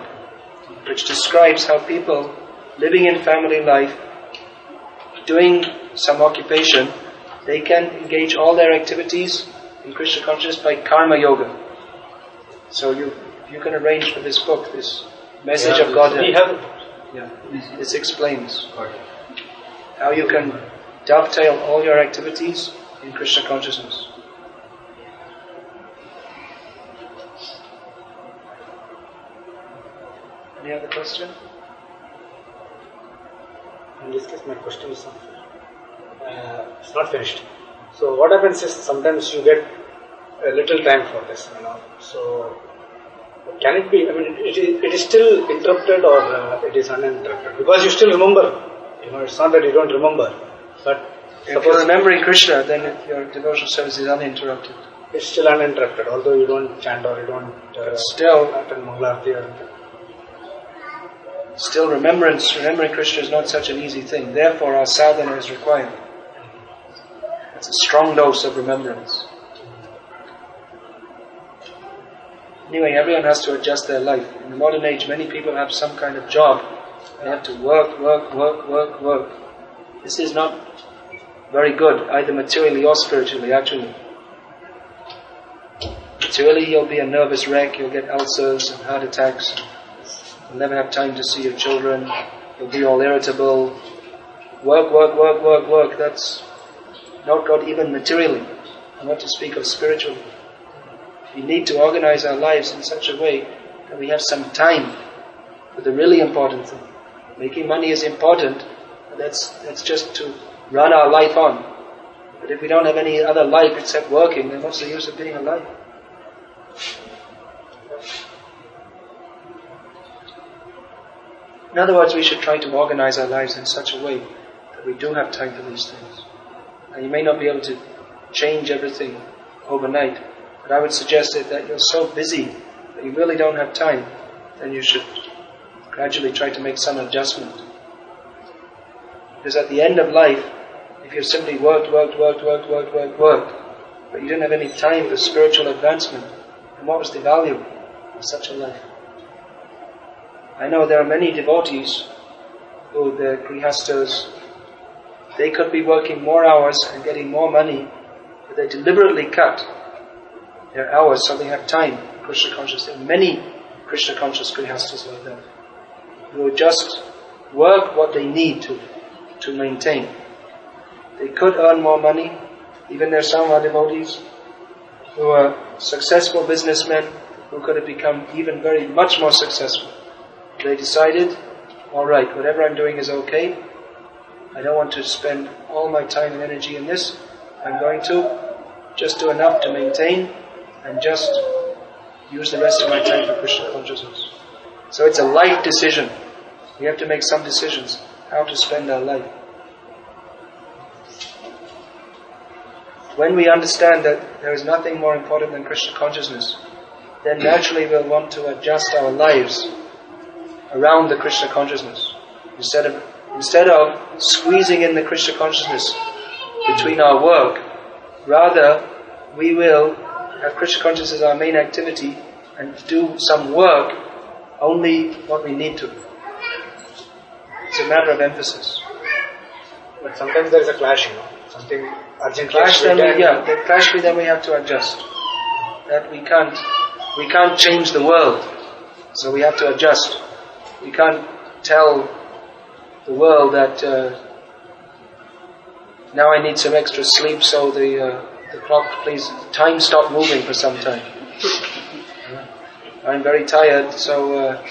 which describes how people living in family life, doing some occupation, they can engage all their activities in Krishna consciousness by karma yoga. So you can arrange for this book, this Message of Godhead. We have it. Yeah, this explains how you can dovetail all your activities in Krishna consciousness. Any other question? In this case, my question is it's not finished. So what happens is sometimes you get a little time for this, So can it be? I mean, it is still interrupted or it is uninterrupted? Because you still remember. It's not that you don't remember, but if you're remembering Krishna, then your devotional service is uninterrupted. It's still uninterrupted, although you don't chant or you don't still attend Mangalarti or anything. Still remembering Krishna is not such an easy thing. Therefore our sadhana is required. It's a strong dose of remembrance. Anyway, everyone has to adjust their life. In the modern age, many people have some kind of job. They have to work. This is not very good, either materially or spiritually, actually. Materially, you'll be a nervous wreck, you'll get ulcers and heart attacks. You'll never have time to see your children. You'll be all irritable. Work. That's not good even materially. And not to speak of spiritually. We need to organize our lives in such a way that we have some time for the really important thing. Making money is important, but that's just to run our life on. But if we don't have any other life except working, then what's the use of being alive? In other words, we should try to organize our lives in such a way that we do have time for these things. And you may not be able to change everything overnight, but I would suggest that you're so busy that you really don't have time, then you should gradually try to make some adjustment. Because at the end of life, if you've simply worked, but you didn't have any time for spiritual advancement, then what was the value of such a life? I know there are many devotees who, they're grihastas, They could be working more hours and getting more money, but they deliberately cut their hours so they have time. Krishna conscious. There are many Krishna conscious grihastas like that, who will just work what they need to maintain. They could earn more money. Even there are some of our devotees who are successful businessmen who could have become even very much more successful. They decided, all right, whatever I'm doing is okay. I don't want to spend all my time and energy in this. I'm going to just do enough to maintain and just use the rest of my time for Krishna consciousness. So it's a life decision. We have to make some decisions how to spend our life. When we understand that there is nothing more important than Krishna consciousness, then naturally we'll want to adjust our lives around the Krishna consciousness. Instead of squeezing in the Krishna consciousness between our work, rather we will have Krishna consciousness as our main activity and do some work only what we need to. It's a matter of emphasis. But sometimes there is a clash, something urgent clash. The clash. Then we have to adjust. That we can't change the world, so we have to adjust. We can't tell the world that now I need some extra sleep, so the clock, please, time stop moving for some time. I'm very tired, so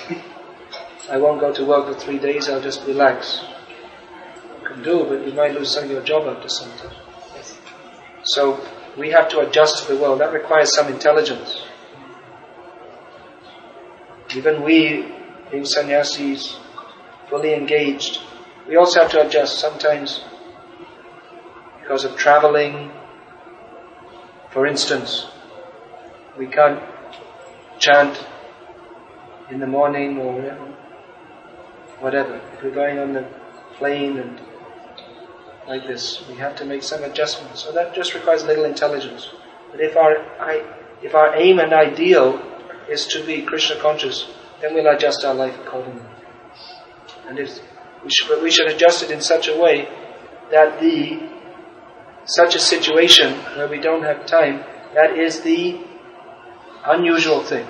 I won't go to work for 3 days, I'll just relax. You can do, but you might lose some of your job after some time. So we have to adjust to the world. That requires some intelligence. Even we, being sannyasis, fully engaged, we also have to adjust sometimes because of traveling. For instance, we can't chant in the morning or whatever. If we're going on the plane and like this, we have to make some adjustments. So that just requires a little intelligence. But if our aim and ideal is to be Krishna conscious, then we'll adjust our life accordingly. And we should adjust it in such a way that such a situation where we don't have time, that is the unusual thing,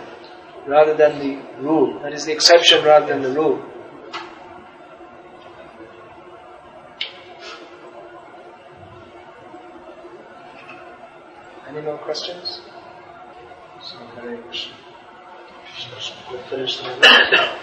rather than the rule. That is the exception rather than the rule. Any more questions? So, Hare Krishna. We'll finish now.